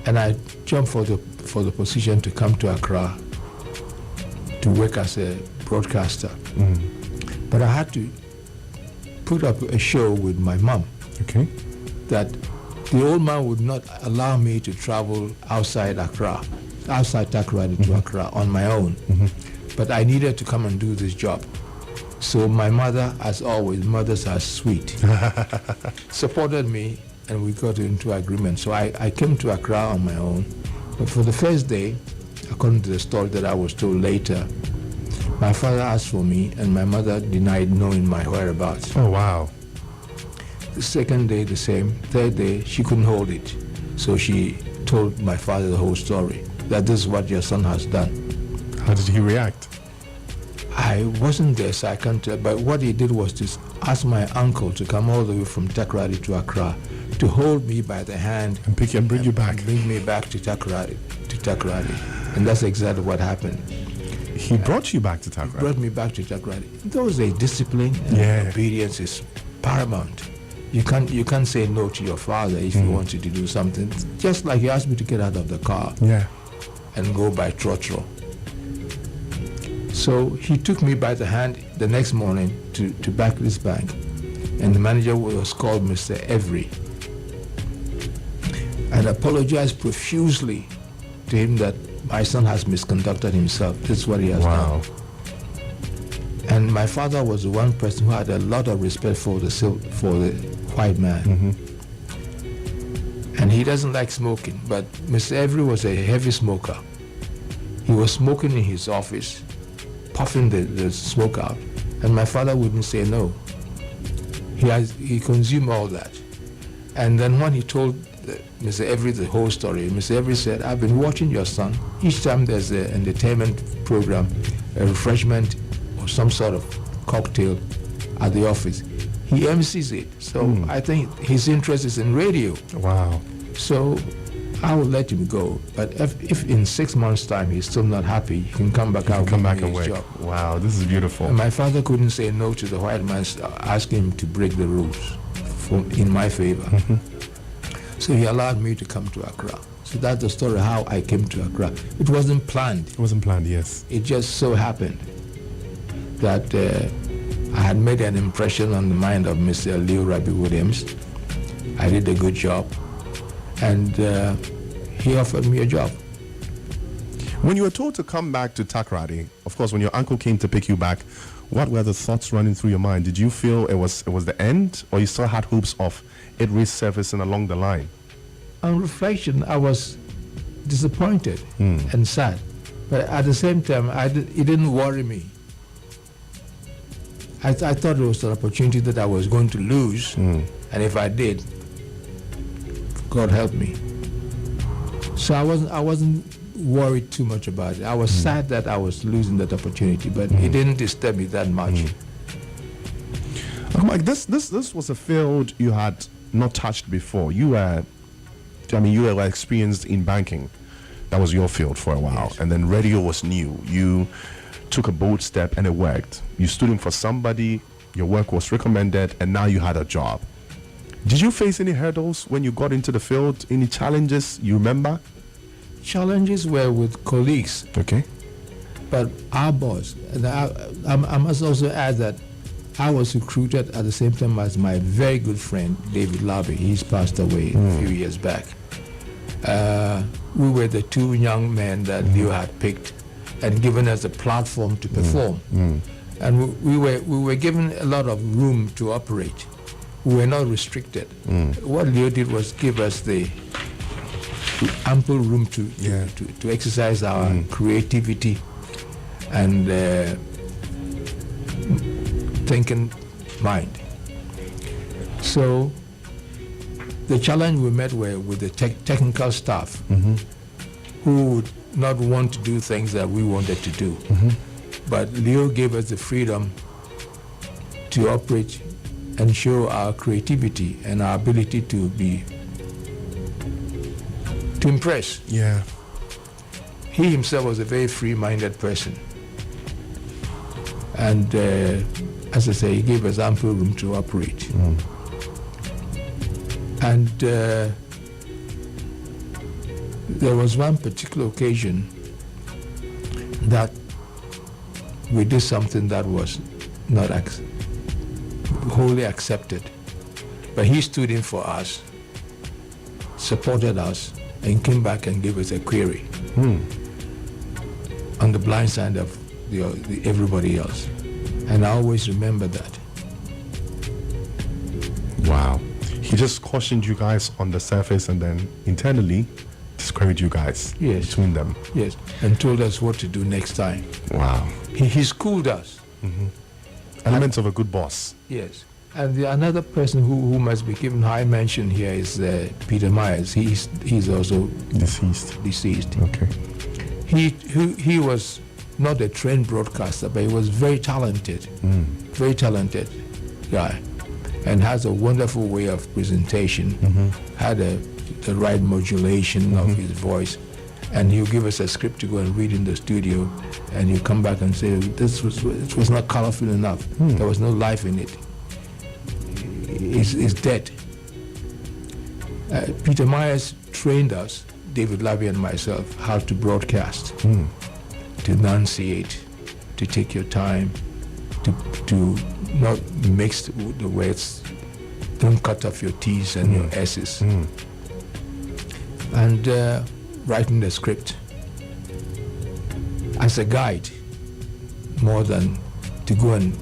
Speaker 3: and I jumped for the position to come to Accra to work as a broadcaster. But I had to put up a show with my mom
Speaker 2: Okay.
Speaker 3: that the old man would not allow me to travel outside Takoradi to Accra on my own. But I needed to come and do this job. So my mother, as always, mothers are sweet, supported me, and we got into agreement. So I came to Accra on my own. But for the first day, according to the story that I was told later, my father asked for me, and my mother denied knowing my whereabouts.
Speaker 2: Oh, wow.
Speaker 3: The second day, the same. Third day, she couldn't hold it. So she told my father the whole story, that this is what your son has done.
Speaker 2: How did he react?
Speaker 3: I wasn't there, so I can't tell. But what he did was to ask my uncle to come all the way from Takoradi to Accra to hold me by the hand
Speaker 2: And pick you and bring you back.
Speaker 3: and bring me back to Takoradi. And that's exactly what happened.
Speaker 2: He brought you back to
Speaker 3: He
Speaker 2: Takoradi.
Speaker 3: brought me back to Takoradi. Those days, discipline and
Speaker 2: Yeah.
Speaker 3: obedience is paramount. You can't say no to your father if you want you to do something. Just like he asked me to get out of the car
Speaker 2: Yeah.
Speaker 3: and go by trotro. So he took me by the hand the next morning to Barclays Bank, and the manager was called Mr. Every, and apologized profusely to him that my son has misconducted himself. This is what he has
Speaker 2: Wow.
Speaker 3: done. And my father was the one person who had a lot of respect for the white man. And he doesn't like smoking, but Mr. Every was a heavy smoker. He was smoking in his office, puffing the smoke out, and my father wouldn't say no. He consumed all that. And then when he told Mr. Every the whole story, Mr. Every said, I've been watching your son. Each time there's an entertainment program, a refreshment, or some sort of cocktail at the office, he MCs it. So I think his interest is in radio.
Speaker 2: Wow.
Speaker 3: So I will let him go. But if in 6 months' time he's still not happy, he can come back out
Speaker 2: Come back
Speaker 3: do
Speaker 2: and
Speaker 3: his
Speaker 2: work.
Speaker 3: job.
Speaker 2: Wow, this is beautiful.
Speaker 3: And my father couldn't say no to the white man asking him to break the rules in my favor. So he allowed me to come to Accra. So that's the story how I came to Accra. It wasn't planned.
Speaker 2: It wasn't planned, yes.
Speaker 3: It just so happened that I had made an impression on the mind of Mr. Leo Rabi Williams. I did a good job, and he offered me a job.
Speaker 2: When you were told to come back to Takoradi, of course, when your uncle came to pick you back, what were the thoughts running through your mind? Did you feel it was the end, or you still had hopes of it resurfacing along the line?
Speaker 3: On reflection, I was disappointed and sad, but at the same time, it didn't worry me. I thought it was an opportunity that I was going to lose, and if I did, God help me. So I wasn't worried too much about it. I was sad that I was losing that opportunity, but it didn't disturb me that much.
Speaker 2: Mike, this was a field you had not touched before. You were experienced in banking. That was your field for a while.
Speaker 3: Yes.
Speaker 2: And then radio was new. You took a bold step and it worked. You stood in for somebody, your work was recommended, and now you had a job. Did you face any hurdles when you got into the field? Any challenges you remember?
Speaker 3: Challenges were with colleagues,
Speaker 2: Okay.
Speaker 3: but our boss, and I must also add that I was recruited at the same time as my very good friend, David Larby. He's passed away a few years back. We were the two young men that Leo had picked and given us a platform to perform. And we were given a lot of room to operate. We were not restricted. What Leo did was give us the ample room to exercise our creativity and thinking mind. So the challenge we met were with the technical staff who would not want to do things that we wanted to do. But Leo gave us the freedom to operate and show our creativity and our ability to impress.
Speaker 2: Yeah.
Speaker 3: He himself was a very free-minded person. And as I say, he gave us ample room to operate. And There was one particular occasion that we did something that was not wholly accepted. But he stood in for us, supported us, and came back and gave us a query on the blind side of everybody else. And I always remember that.
Speaker 2: Wow. He just cautioned you guys on the surface and then internally discouraged you guys between them.
Speaker 3: Yes, and told us what to do next time.
Speaker 2: Wow.
Speaker 3: He schooled us.
Speaker 2: Elements of a good boss.
Speaker 3: Yes. And another person who must be given high mention here is Peter Myers. He's also deceased.
Speaker 2: Okay.
Speaker 3: He was not a trained broadcaster, but he was very talented. Very talented guy, and has a wonderful way of presentation. Had the right modulation of his voice, and he'll give us a script to go and read in the studio, and he'll come back and say it was not colorful enough. There was no life in it. It's dead. Peter Myers trained us, David Labby and myself, how to broadcast, to enunciate, to take your time, to not mix the words, don't cut off your T's and your S's, and writing the script as a guide more than to go and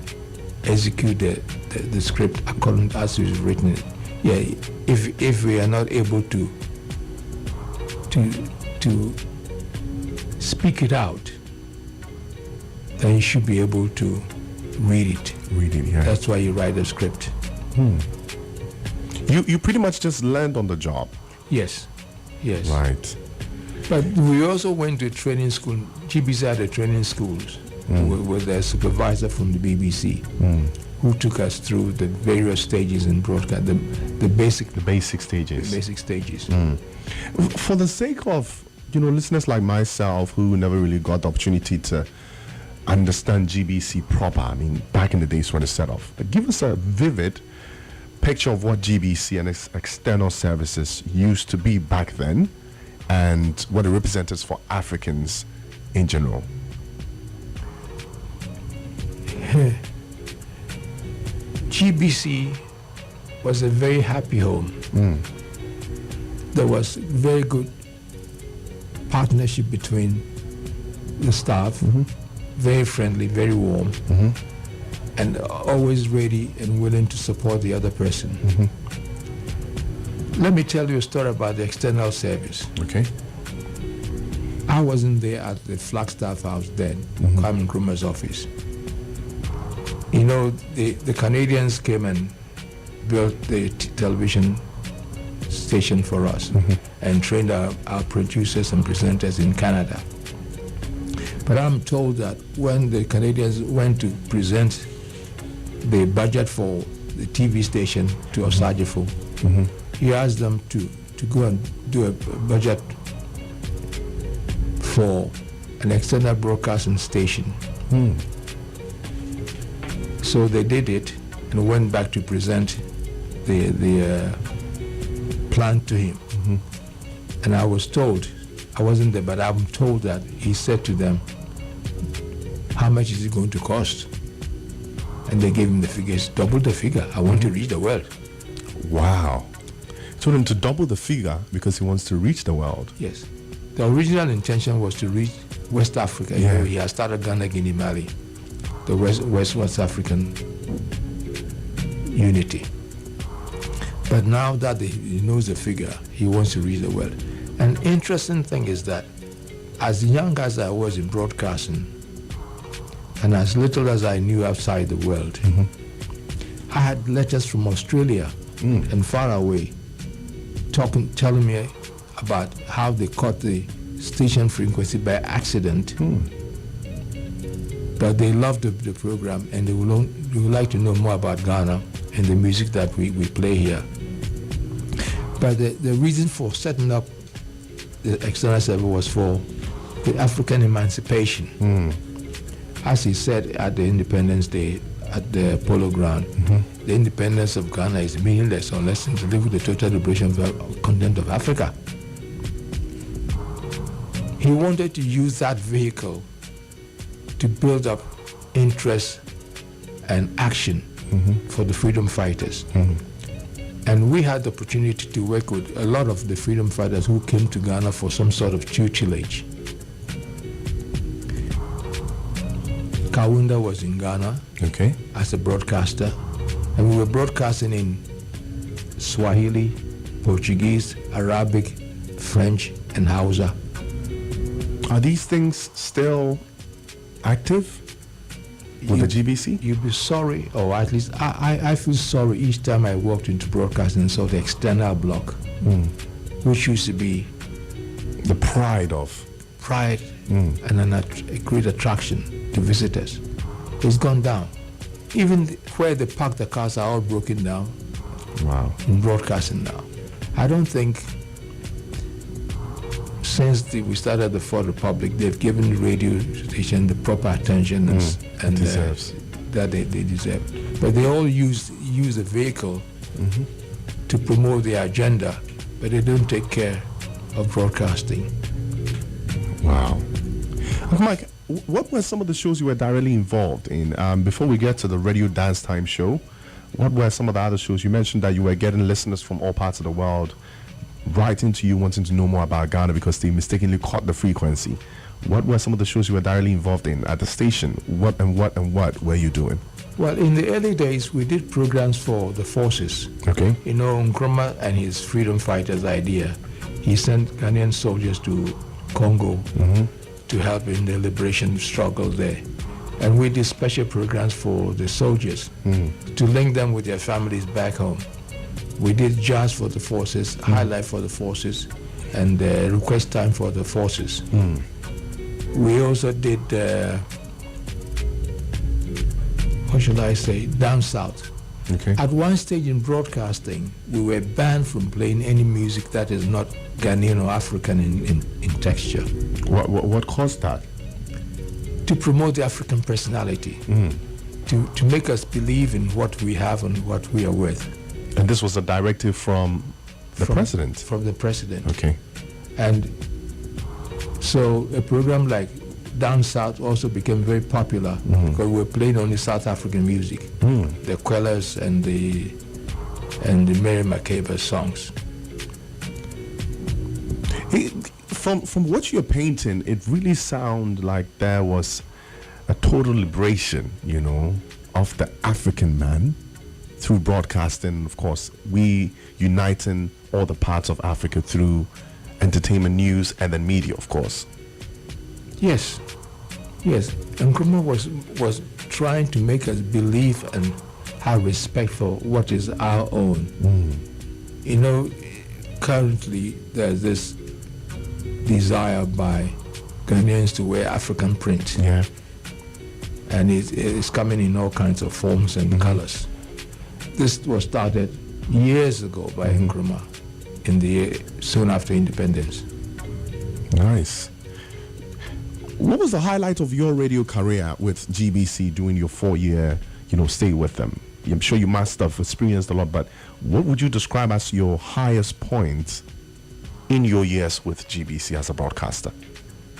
Speaker 3: execute the script according to as it's written. Yeah, if we are not able to speak it out, then you should be able to read it.
Speaker 2: Yeah.
Speaker 3: That's why you write a script.
Speaker 2: You pretty much just learned on the job.
Speaker 3: Yes.
Speaker 2: Right.
Speaker 3: But we also went to training school. GBC had a training schools with a supervisor from the BBC who took us through the various stages in broadcast, the basic stages. The basic stages.
Speaker 2: For the sake of listeners like myself who never really got the opportunity to understand GBC proper, I mean, back in the days when it set off, give us a vivid picture of what GBC and its external services used to be back then, and what it represented for Africans in general.
Speaker 3: GBC was a very happy home. There was very good partnership between the staff, very friendly, very warm, and always ready and willing to support the other person. Let me tell you a story about the external service.
Speaker 2: Okay.
Speaker 3: I wasn't there at the Flagstaff House then, Kwame Nkrumah's office. The Canadians came and built the television station for us and trained our producers and presenters in Canada. But I'm told that when the Canadians went to present the budget for the TV station to Osajifo, he asked them to go and do a budget for an external broadcasting station. So they did it and went back to present the plan to him. And I was told, I wasn't there, but I'm told that he said to them, how much is it going to cost? And they gave him the figures, double the figure. I want to reach the world.
Speaker 2: Wow. Told him to double the figure because he wants to reach the world.
Speaker 3: Yes. The original intention was to reach West Africa.
Speaker 2: Yeah.
Speaker 3: He had started Ghana, Guinea, Mali, the West African unity. But now that he knows the figure, he wants to reach the world. An interesting thing is that as young as I was in broadcasting, and as little as I knew outside the world, I had letters from Australia and far away telling me about how they caught the station frequency by accident. But they loved the program, and they would like to know more about Ghana and the music that we play here. But the reason for setting up the external service was for the African emancipation. As he said at the Independence Day at the Polo Ground, the independence of Ghana is meaningless unless it's live with the total liberation of content of Africa. he wanted to use that vehicle to build up interest and action for the freedom fighters. And we had the opportunity to work with a lot of the freedom fighters who came to Ghana for some sort of tutelage. Kawunda was in Ghana as a broadcaster, and we were broadcasting in Swahili, Portuguese, Arabic, French, and Hausa.
Speaker 2: Are these things still active with the GBC?
Speaker 3: You'd be sorry, or at least I feel sorry each time I walked into broadcasting and saw the external block, which used to be
Speaker 2: the pride
Speaker 3: and a great attraction to visitors. It's gone down. Even where they park the cars are all broken down.
Speaker 2: Wow.
Speaker 3: In broadcasting now. I don't think since we started the Fourth Republic, they've given the radio station the proper attention and
Speaker 2: deserves.
Speaker 3: That they deserve. But they all use the vehicle to promote their agenda, but they don't take care of broadcasting.
Speaker 2: Wow. Mike, what were some of the shows you were directly involved in? Before we get to the Radio Dance Time show, what were some of the other shows? You mentioned that you were getting listeners from all parts of the world writing to you, wanting to know more about Ghana because they mistakenly caught the frequency. What were some of the shows you were directly involved in at the station? What were you doing?
Speaker 3: Well, in the early days, we did programs for the forces.
Speaker 2: Okay.
Speaker 3: You know, Nkrumah and his freedom fighters idea, he sent Ghanaian soldiers to Congo to help in the liberation struggle there. And we did special programs for the soldiers to link them with their families back home. We did jazz for the forces, high life for the forces, and request time for the forces. We also did, what should I say, down south.
Speaker 2: Okay.
Speaker 3: At one stage in broadcasting, we were banned from playing any music that is not Ghanaian or African in texture.
Speaker 2: What caused that?
Speaker 3: To promote the African personality, to make us believe in what we have and what we are worth.
Speaker 2: And this was a directive from the president?
Speaker 3: From the president.
Speaker 2: Okay.
Speaker 3: And so a program like Down South also became very popular because we were playing only South African music, the Quellas and the Mary Makeba songs.
Speaker 2: From what you're painting, it really sounds like there was a total liberation, you know, of the African man through broadcasting. Of course, we uniting all the parts of Africa through entertainment, news, and then media, of course.
Speaker 3: Yes. Nkrumah was trying to make us believe and have respect for what is our own. You know, currently there's this desire by Ghanaians to wear African print.
Speaker 2: Yeah.
Speaker 3: And it's coming in all kinds of forms and colors. This was started years ago by Nkrumah soon after independence.
Speaker 2: Nice. What was the highlight of your radio career with GBC during your 4-year, stay with them? I'm sure you must have experienced a lot, but what would you describe as your highest point in your years with GBC as a broadcaster?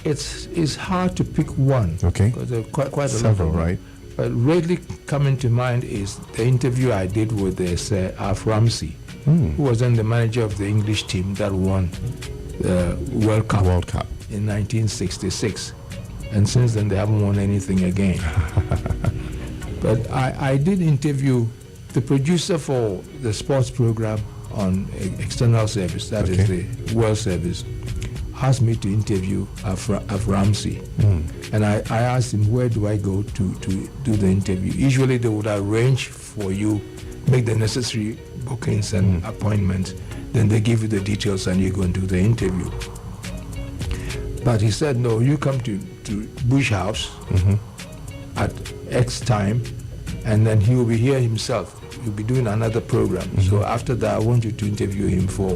Speaker 3: It's hard to pick one.
Speaker 2: Okay.
Speaker 3: Because there are quite a
Speaker 2: Several,
Speaker 3: lot of them.
Speaker 2: right?
Speaker 3: But really coming to mind is the interview I did with Sir Alf Ramsey, who was then the manager of the English team that won the World Cup in 1966. And since then, they haven't won anything again. But I did interview the producer for the sports program on external service, that is the World Service, asked me to interview Alf Ramsey. And I asked him, where do I go to do the interview? Usually they would arrange for you, make the necessary bookings and appointments, then they give you the details and you go and do the interview. But he said, no, you come to Bush House at X time, and then he will be here himself. He'll be doing another program. So after that, I want you to interview him for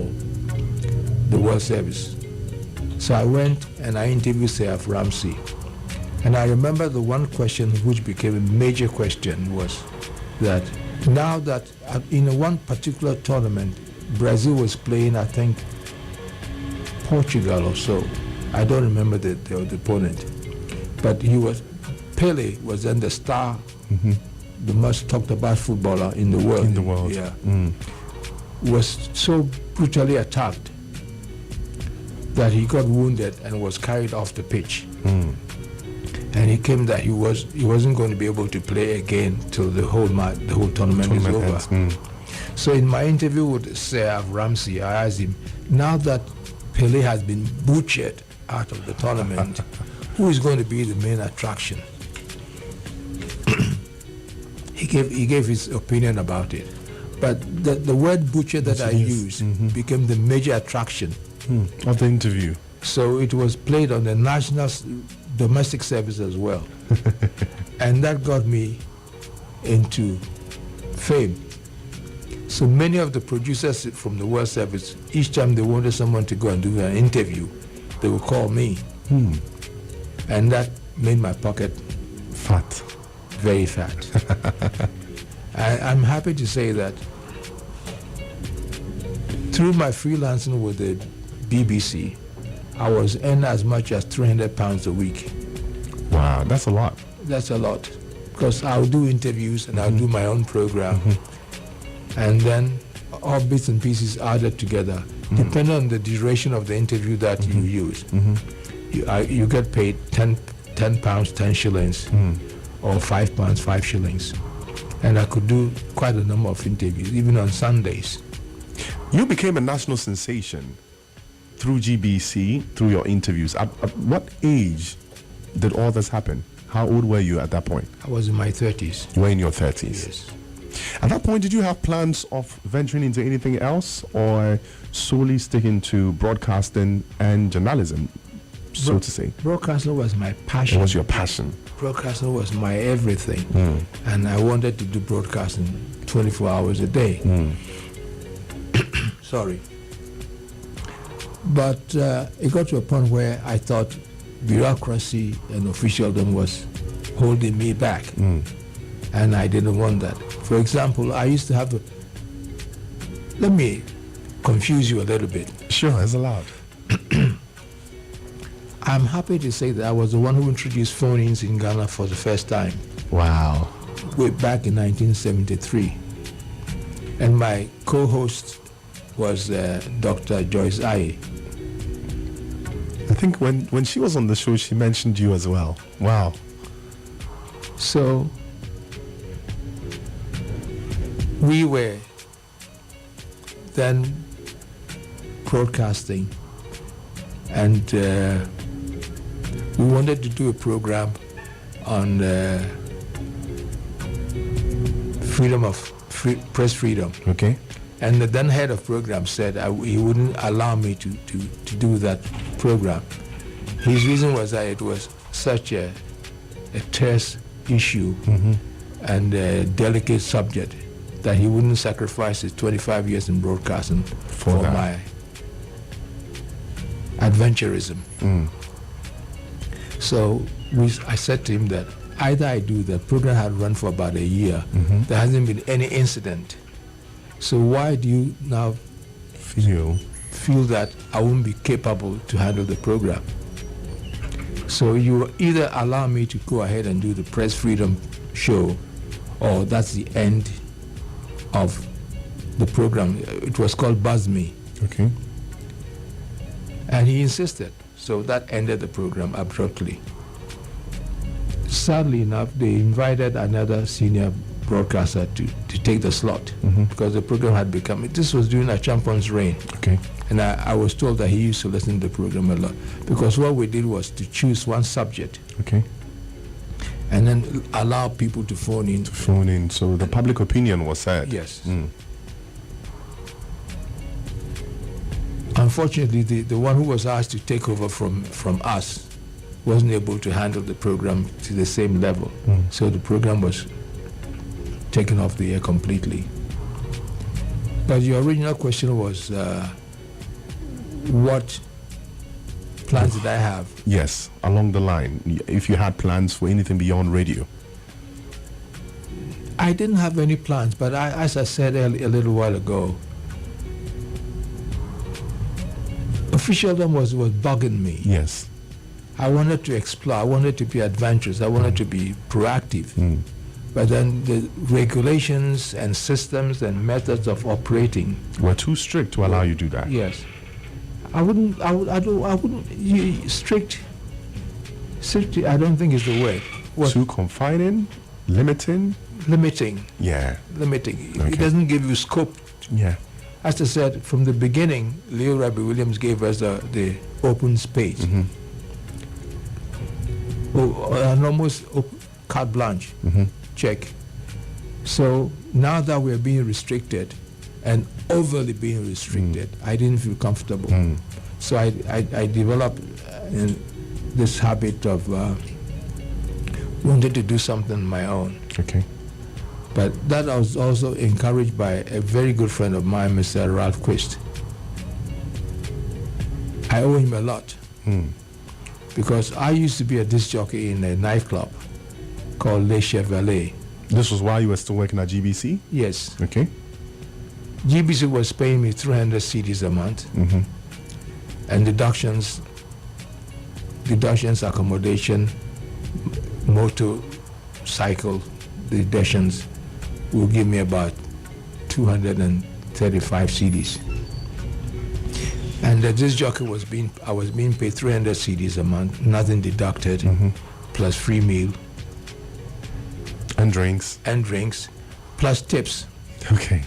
Speaker 3: the World Service. So I went and I interviewed Sir Alf Ramsey. And I remember the one question which became a major question was that now that in one particular tournament, Brazil was playing, I think, Portugal or so. I don't remember the opponent, but Pele was then the star, the most talked about footballer in the world.
Speaker 2: In the world.
Speaker 3: Yeah. Was so brutally attacked that he got wounded and was carried off the pitch. And he claimed that he wasn't going to be able to play again till the whole tournament is over.
Speaker 2: ends.
Speaker 3: So in my interview with Sir Ramsey, I asked him, now that Pele has been butchered out of the tournament, who is going to be the main attraction? He gave his opinion about it. But the word butcher that I used became the major attraction
Speaker 2: Of the interview.
Speaker 3: So it was played on the national domestic service as well. And that got me into fame. So many of the producers from the World Service, each time they wanted someone to go and do an interview, they would call me. And that made my pocket
Speaker 2: Fat.
Speaker 3: very fat. I'm happy to say that through my freelancing with the BBC, I was earning as much as £300 a week.
Speaker 2: Wow, that's a lot.
Speaker 3: That's a lot, because I'll do interviews and I'll do my own program, and then all bits and pieces added together, depending on the duration of the interview that you use. You get paid £10, 10 shillings, or £5, 5 shillings, and I could do quite a number of interviews, even on Sundays.
Speaker 2: You became a national sensation through GBC, through your interviews. At what age did all this happen? How old were you at that point?
Speaker 3: I was in my 30s.
Speaker 2: You were in your 30s.
Speaker 3: Yes.
Speaker 2: At that point, did you have plans of venturing into anything else, or solely sticking to broadcasting and journalism, so to say?
Speaker 3: Broadcasting was my passion.
Speaker 2: It was your passion.
Speaker 3: Broadcasting was my everything. And I wanted to do broadcasting 24 hours a day. Sorry. But it got to a point where I thought bureaucracy and officialdom was holding me back. And I didn't want that. For example, I used to have let me confuse you a little bit.
Speaker 2: Sure, it's allowed.
Speaker 3: I'm happy to say that I was the one who introduced phone-ins in Ghana for the first time.
Speaker 2: Wow.
Speaker 3: Way back in 1973. And my co-host was Dr. Joyce Aye.
Speaker 2: I think when she was on the show, she mentioned you as well. Wow.
Speaker 3: So we were then broadcasting, and we wanted to do a program on press freedom.
Speaker 2: Okay.
Speaker 3: And the then head of program said he wouldn't allow me to do that program. His reason was that it was such a terse issue and a delicate subject that he wouldn't sacrifice his 25 years in broadcasting for my adventurism. So I said to him that either I do, the program had run for about a year, there hasn't been any incident. So why do you now feel that I won't be capable to handle the program? So you either allow me to go ahead and do the press freedom show, or that's the end of the program. It was called Buzz Me.
Speaker 2: Okay.
Speaker 3: And he insisted. So that ended the program abruptly. Sadly enough, they invited another senior broadcaster to take the slot because the program had become, this was during a champion's reign.
Speaker 2: Okay.
Speaker 3: And I was told that he used to listen to the program a lot, because what we did was to choose one subject.
Speaker 2: Okay.
Speaker 3: And then allow people to phone in.
Speaker 2: So the public opinion was said.
Speaker 3: Yes. Unfortunately, the one who was asked to take over from us wasn't able to handle the program to the same level. So the program was taken off the air completely. But your original question was, what plans did I have?
Speaker 2: Yes, along the line, if you had plans for anything beyond radio.
Speaker 3: I didn't have any plans, but as I said a little while ago, officialdom was bugging me.
Speaker 2: Yes.
Speaker 3: I wanted to explore. I wanted to be adventurous. I wanted to be proactive. But then the regulations and systems and methods of operating
Speaker 2: were too strict to allow you to do that.
Speaker 3: Yes. I wouldn't, strict, I don't think is the word.
Speaker 2: Too confining, limiting?
Speaker 3: Limiting.
Speaker 2: Yeah.
Speaker 3: Limiting.
Speaker 2: Okay.
Speaker 3: It doesn't give you scope.
Speaker 2: Yeah.
Speaker 3: As I said, from the beginning, Leo Rabbi Williams gave us the open space. An almost carte blanche. Check. So now that we're being restricted and overly being restricted, I didn't feel comfortable. So I developed this habit of wanting to do something on my own.
Speaker 2: Okay.
Speaker 3: But that I was also encouraged by a very good friend of mine, Mr. Ralph Quist. I owe him a lot because I used to be a disc jockey in a nightclub called Le Chevalier.
Speaker 2: This was while you were still working at GBC?
Speaker 3: Yes.
Speaker 2: Okay.
Speaker 3: GBC was paying me 300 CDs a month, and deductions, accommodation, motorcycle deductions will give me about 235 CDs. And the disc jockey I was being paid 300 CDs a month, nothing deducted, plus free meal.
Speaker 2: And drinks.
Speaker 3: And drinks, plus tips.
Speaker 2: Okay.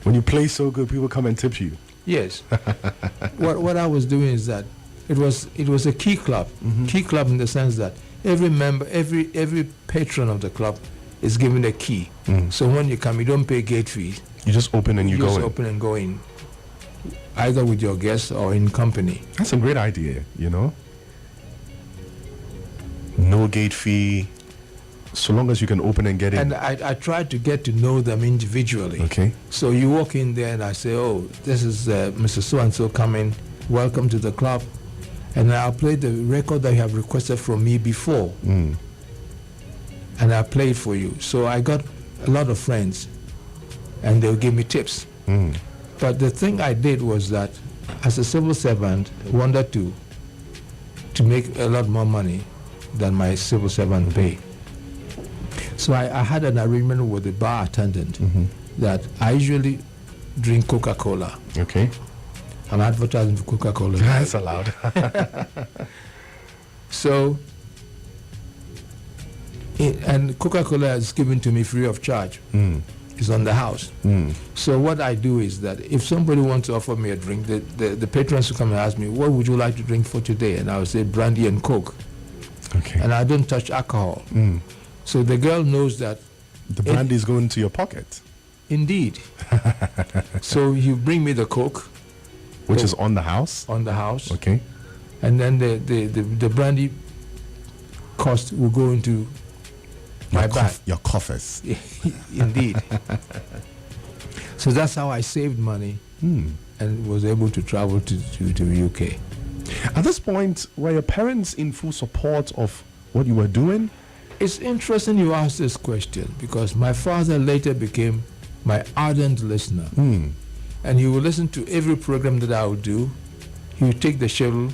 Speaker 2: When you play so good, people come and tip you.
Speaker 3: Yes. What I was doing is that it was a key club. Key club in the sense that every member, every patron of the club is given a key. So when you come, you don't pay gate fees.
Speaker 2: You just open and you go in.
Speaker 3: Just open and go in, either with your guests or in company.
Speaker 2: That's a great idea, you know? No gate fee, so long as you can open and get in.
Speaker 3: And I tried to get to know them individually.
Speaker 2: Okay.
Speaker 3: So you walk in there and I say, oh, this is Mr. So-and-so coming, welcome to the club. And I'll play the record that you have requested from me before. And I play it for you. So I got a lot of friends and they'll give me tips. But the thing I did was that as a civil servant, I wanted to make a lot more money than my civil servant pay. So I had an arrangement with the bar attendant that I usually drink Coca-Cola.
Speaker 2: Okay.
Speaker 3: I'm advertising for Coca-Cola.
Speaker 2: That's allowed.
Speaker 3: So, and Coca-Cola is given to me free of charge. It's on the house. So what I do is that if somebody wants to offer me a drink, the patrons will come and ask me, what would you like to drink for today? And I will say brandy and Coke.
Speaker 2: Okay.
Speaker 3: And I don't touch alcohol. So the girl knows that
Speaker 2: the brandy is going to your pocket.
Speaker 3: Indeed. So you bring me the Coke,
Speaker 2: which is on the house.
Speaker 3: On the house.
Speaker 2: Okay.
Speaker 3: And then the brandy cost will go into my bag.
Speaker 2: Your coffers.
Speaker 3: Indeed. So that's how I saved money and was able to travel to the UK.
Speaker 2: At this point, were your parents in full support of what you were doing?
Speaker 3: It's interesting you ask this question because my father later became my ardent listener. And he would listen to every program that I would do. He would take the schedule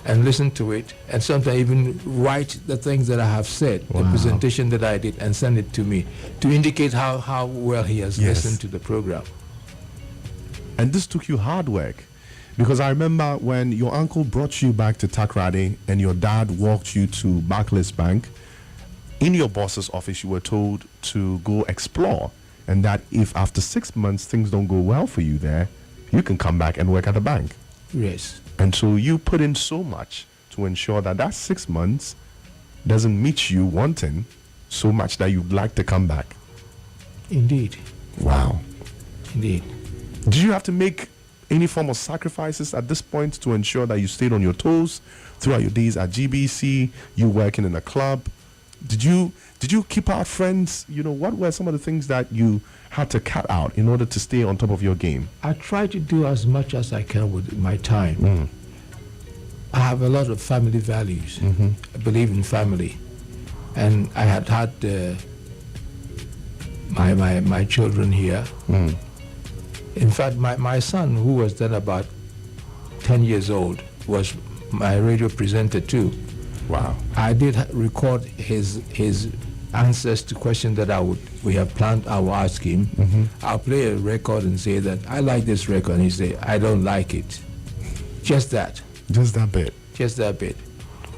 Speaker 3: and listen to it, and sometimes even write the things that I have said, the presentation that I did, and send it to me to indicate how well he has listened to the program.
Speaker 2: And this took you hard work, because I remember when your uncle brought you back to Takrady and your dad walked you to Barclays Bank, in your boss's office you were told to go explore, and that if after 6 months things don't go well for you there, you can come back and work at the bank.
Speaker 3: Yes.
Speaker 2: And so you put in so much to ensure that that 6 months doesn't meet you wanting so much that you'd like to come back.
Speaker 3: Indeed.
Speaker 2: Wow.
Speaker 3: Indeed.
Speaker 2: Did you have to make any form of sacrifices at this point to ensure that you stayed on your toes throughout your days at GBC, you working in a club? Did you keep out friends? You know, what were some of the things that you had to cut out in order to stay on top of your game?
Speaker 3: I try to do as much as I can with my time. I have a lot of family values. I believe in family. And I had my children here. In fact, my son, who was then about 10 years old, was my radio presenter too.
Speaker 2: Wow.
Speaker 3: I did record his answers to questions that I would ask him.
Speaker 2: Mm-hmm.
Speaker 3: I'll play a record and say that I like this record, and he say I don't like it. Just that.
Speaker 2: Just that bit.
Speaker 3: Just that bit.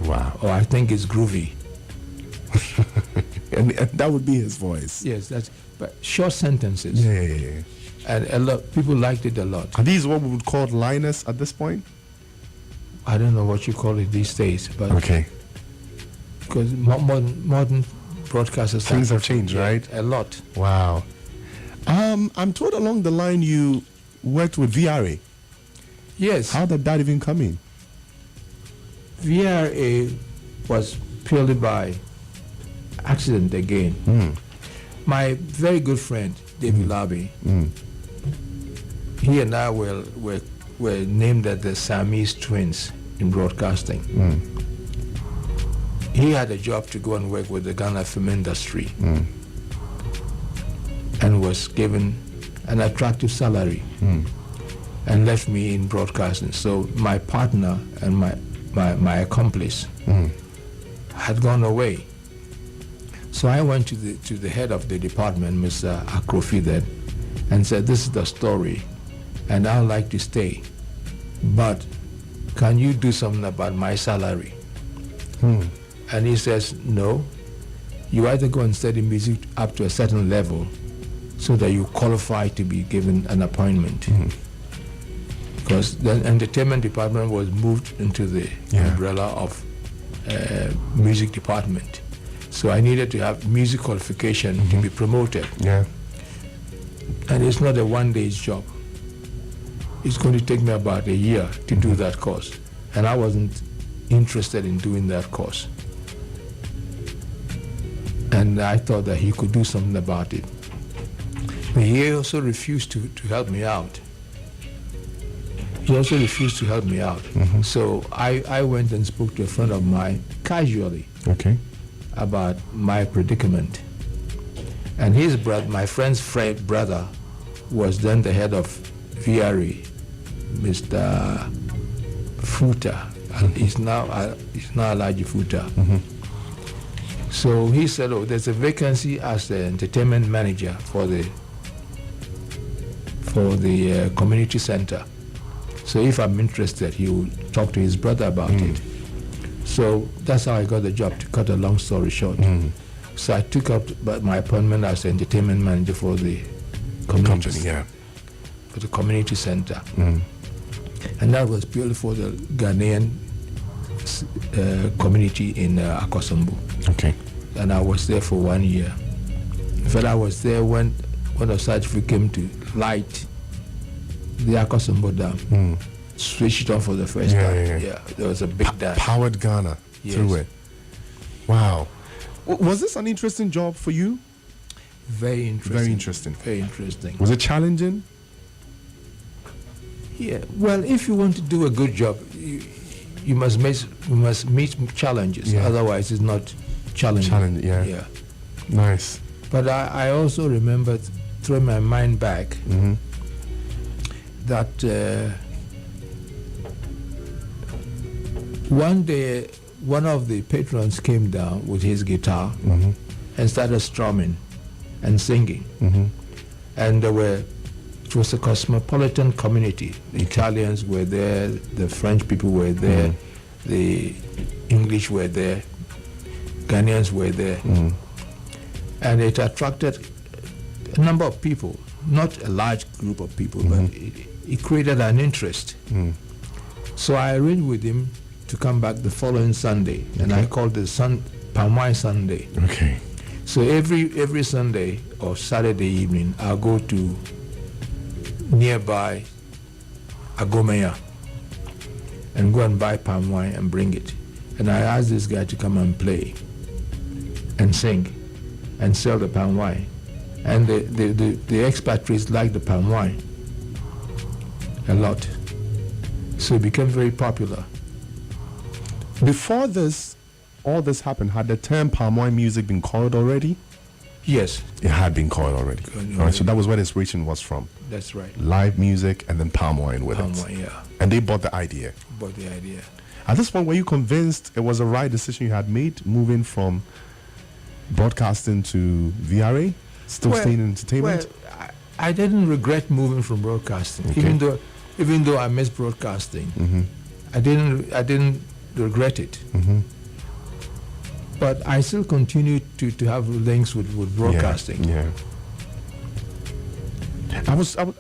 Speaker 2: Wow.
Speaker 3: Or I think it's groovy.
Speaker 2: and that would be his voice.
Speaker 3: Yes, that's. But short sentences.
Speaker 2: Yeah.
Speaker 3: And a lot people liked it a lot.
Speaker 2: Are these what we would call liners at this point?
Speaker 3: I don't know what you call it these days, but
Speaker 2: Okay.
Speaker 3: because modern broadcasters
Speaker 2: Things have changed, right?
Speaker 3: A lot.
Speaker 2: Wow. I'm told along the line you worked with VRA.
Speaker 3: Yes.
Speaker 2: How did that even come in?
Speaker 3: VRA was purely by accident again. My very good friend, David Labi, he and I were named as the Siamese twins in broadcasting. He had a job to go and work with the Ghana film industry and was given an attractive salary and left me in broadcasting. So my partner and my accomplice had gone away. So I went to the head of the department, Mr. Akrofi then, and said, this is the story, and I'd like to stay, but can you do something about my salary? And he says, no, you either go and study music up to a certain level so that you qualify to be given an appointment. Because the entertainment department was moved into the umbrella of music department. So I needed to have music qualification to be promoted.
Speaker 2: Yeah.
Speaker 3: And it's not a one-day job. It's going to take me about a year to do that course. And I wasn't interested in doing that course. And I thought that he could do something about it. But he also refused to help me out. So I went and spoke to a friend of mine casually.
Speaker 2: Okay.
Speaker 3: About my predicament. And his brother, my friend's brother, was then the head of VRE, Mr. Futa. And he's now Alaji Futa. So he said, oh, there's a vacancy as the entertainment manager for the community center. So if I'm interested, he will talk to his brother about it. So that's how I got the job, to cut a long story short. So I took up my appointment as entertainment manager for the community, for the community center. And that was purely for the Ghanaian community in Akosombo.
Speaker 2: Okay.
Speaker 3: And I was there for 1 year. In fact, I was there when Osajfu came to light the Akosombo Dam. Switched it on for the first time. Yeah, there was a big dance.
Speaker 2: Powered Ghana through it. Wow. Was this an interesting job for you?
Speaker 3: Very interesting.
Speaker 2: Very interesting.
Speaker 3: Very interesting.
Speaker 2: Was it challenging?
Speaker 3: Yeah. Well, if you want to do a good job, you must meet challenges. Otherwise, it's not challenging.
Speaker 2: Yeah. Nice.
Speaker 3: But I also remember, throwing my mind back, that one day one of the patrons came down with his guitar and started strumming and singing. And it was a cosmopolitan community. The Italians were there, the French people were there, the English were there, Ghanaians were there. And it attracted a number of people, not a large group of people, but it created an interest. So I arranged with him to come back the following Sunday, and I called it Palm Wine Sunday.
Speaker 2: Okay.
Speaker 3: So every Sunday or Saturday evening, I'll go to nearby Agomea and go and buy palm wine and bring it. And I asked this guy to come and play and sing and sell the palm wine. And the expatriates liked the palm wine a lot. So it became very popular.
Speaker 2: Before all this happened, had the term palm wine music been coined already?
Speaker 3: Yes,
Speaker 2: It had been coiled already. All right, so that was where the inspiration was from.
Speaker 3: that's right.
Speaker 2: Live music and then palm wine with
Speaker 3: Palm
Speaker 2: it.
Speaker 3: wine, yeah,
Speaker 2: And they bought the idea.
Speaker 3: about the idea.
Speaker 2: At this point, were you convinced it was the right decision you had made, moving from broadcasting to VRA, still staying in entertainment?
Speaker 3: Well, I didn't regret moving from broadcasting,
Speaker 2: Okay.
Speaker 3: even though I missed broadcasting.
Speaker 2: Mm-hmm.
Speaker 3: I didn't regret it.
Speaker 2: Mm-hmm.
Speaker 3: But I still continue to have links with broadcasting.
Speaker 2: Yeah. I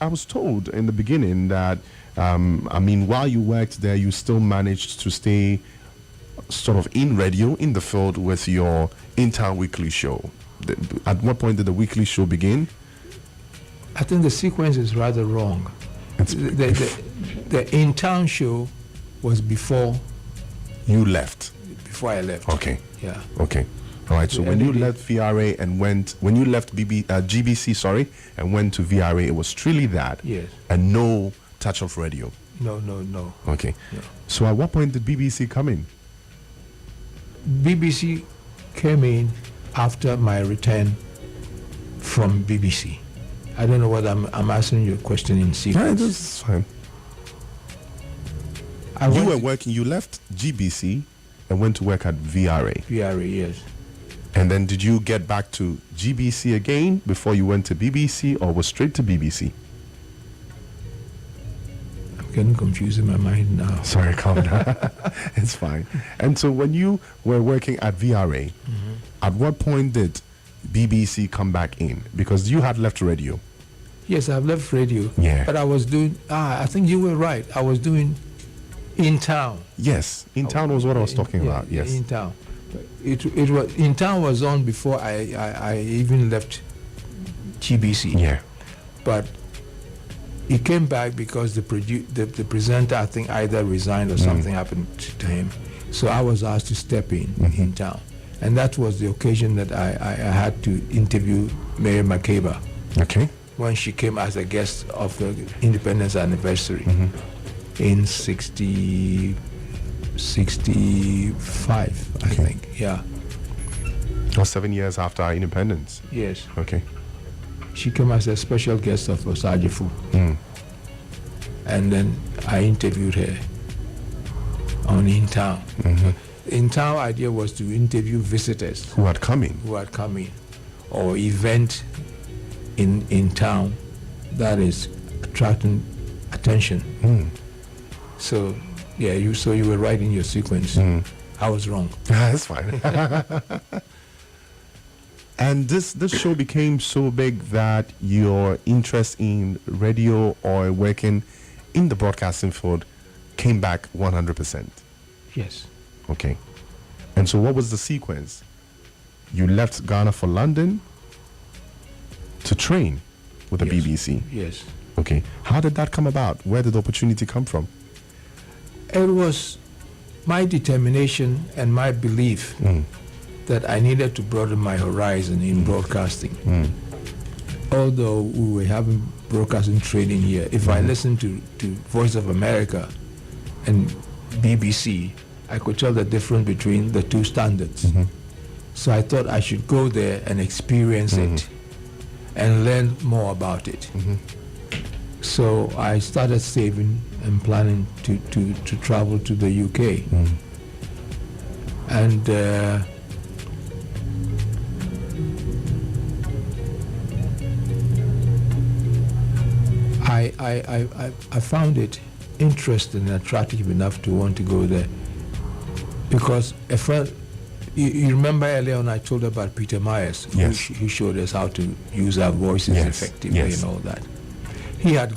Speaker 2: was told in the beginning that while you worked there, you still managed to stay sort of in radio, in the field with your in-town weekly show. At what point did the weekly show begin?
Speaker 3: I think the sequence is rather wrong. The in-town show was before
Speaker 2: You left.
Speaker 3: I left.
Speaker 2: Okay.
Speaker 3: Yeah.
Speaker 2: Okay. All right. So
Speaker 3: Yeah,
Speaker 2: when you
Speaker 3: maybe-
Speaker 2: left VRA and when you left GBC, sorry, and went to VRA, it was truly that.
Speaker 3: Yes.
Speaker 2: And no touch of radio.
Speaker 3: No.
Speaker 2: Okay.
Speaker 3: No.
Speaker 2: So at what point did BBC come in?
Speaker 3: BBC came in after my return from BBC. I don't know whether I'm answering your question in
Speaker 2: Right,
Speaker 3: sequence.
Speaker 2: that's fine.
Speaker 3: I
Speaker 2: You
Speaker 3: went
Speaker 2: were
Speaker 3: to
Speaker 2: working. You left GBC and went to work at VRA.
Speaker 3: VRA, yes.
Speaker 2: And then did you get back to GBC again before you went to BBC, or was straight to BBC?
Speaker 3: I'm getting confused in my mind now.
Speaker 2: Sorry, calm down. It's fine. And so when you were working at VRA, at what point did BBC come back in? Because you had left radio.
Speaker 3: Yes, I've left radio.
Speaker 2: Yeah.
Speaker 3: But I was doing, I think you were right. I was doing in town.
Speaker 2: Yes, in town was what I was talking
Speaker 3: Yeah,
Speaker 2: about. Yes.
Speaker 3: In town. It was in town was on before I even left GBC.
Speaker 2: Yeah.
Speaker 3: But he came back because the presenter, I think, either resigned or something happened to him. So I was asked to step in town. And that was the occasion that I had to interview Mary McCabe
Speaker 2: Okay.
Speaker 3: when she came as a guest of the Independence Anniversary in 65, I
Speaker 2: Okay.
Speaker 3: think. Yeah.
Speaker 2: It was 7 years after our independence.
Speaker 3: Yes.
Speaker 2: Okay.
Speaker 3: She came as a special guest of Osajifu.
Speaker 2: Mm.
Speaker 3: And then I interviewed her on In Town. In Town idea was to interview visitors
Speaker 2: Who had come in?
Speaker 3: who had come in, or event in town that is attracting attention.
Speaker 2: Mm.
Speaker 3: So yeah, you were right in your sequence. I was wrong.
Speaker 2: That's fine. And this show became so big that your interest in radio or working in the broadcasting field came back 100%.
Speaker 3: Yes.
Speaker 2: Okay. And so what was the sequence? You left Ghana for London to train with the
Speaker 3: Yes.
Speaker 2: BBC.
Speaker 3: Yes.
Speaker 2: Okay. How did that come about? Where did the opportunity come from?
Speaker 3: It was my determination and my belief that I needed to broaden my horizon in broadcasting. Although we were having broadcasting training here, if I listened to Voice of America and BBC, I could tell the difference between the two standards. So I thought I should go there and experience it and learn more about it. So I started saving and planning to travel to the UK. And I found it interesting and attractive enough to want to go there, because a friend, you remember earlier on I told about Peter Myers,
Speaker 2: Yes.
Speaker 3: who showed us how to use our voices
Speaker 2: Yes,
Speaker 3: effectively
Speaker 2: yes.
Speaker 3: and all that. He had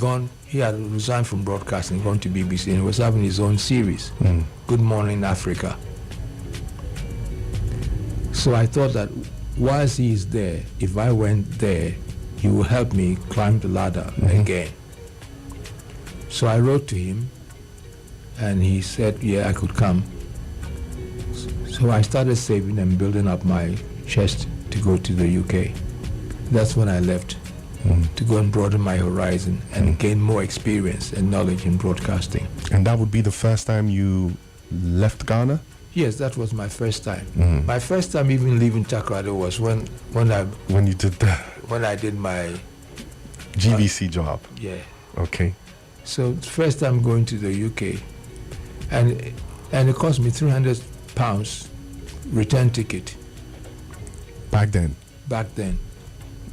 Speaker 3: resigned from broadcasting, gone to BBC, and he was having his own series, Good Morning Africa. So I thought that whilst he is there, if I went there, he will help me climb the ladder again. So I wrote to him, and he said, yeah, I could come. So I started saving and building up my chest to go to the UK. That's when I left, to go and broaden my horizon and gain more experience and knowledge in broadcasting.
Speaker 2: And that would be the first time you left Ghana?
Speaker 3: Yes, that was my first time. My first time even leaving Takoradi was when
Speaker 2: you did that
Speaker 3: when I did my
Speaker 2: GVC job.
Speaker 3: yeah.
Speaker 2: Okay.
Speaker 3: So first time going to the UK, and it cost me £300 return ticket
Speaker 2: Back then.
Speaker 3: back then.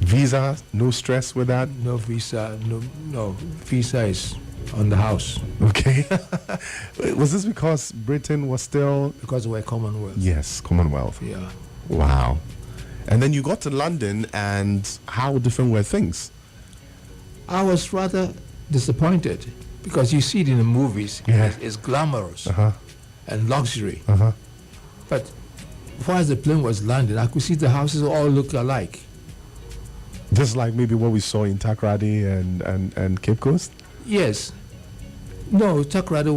Speaker 2: Visa, no stress with that.
Speaker 3: No visa, no visa is on the house
Speaker 2: Okay. Was this because Britain was still?
Speaker 3: because we're Commonwealth.
Speaker 2: Yes, Commonwealth.
Speaker 3: Yeah.
Speaker 2: Wow. And then you got to London, and how different were things?
Speaker 3: I was rather disappointed because you see it in the movies.
Speaker 2: Yeah.
Speaker 3: It's glamorous
Speaker 2: Uh-huh.
Speaker 3: and luxury.
Speaker 2: Uh-huh.
Speaker 3: But whilst the plane was landing, I could see the houses all look alike.
Speaker 2: Just like maybe what we saw in Takoradi and Cape Coast?
Speaker 3: Yes. No, Takoradi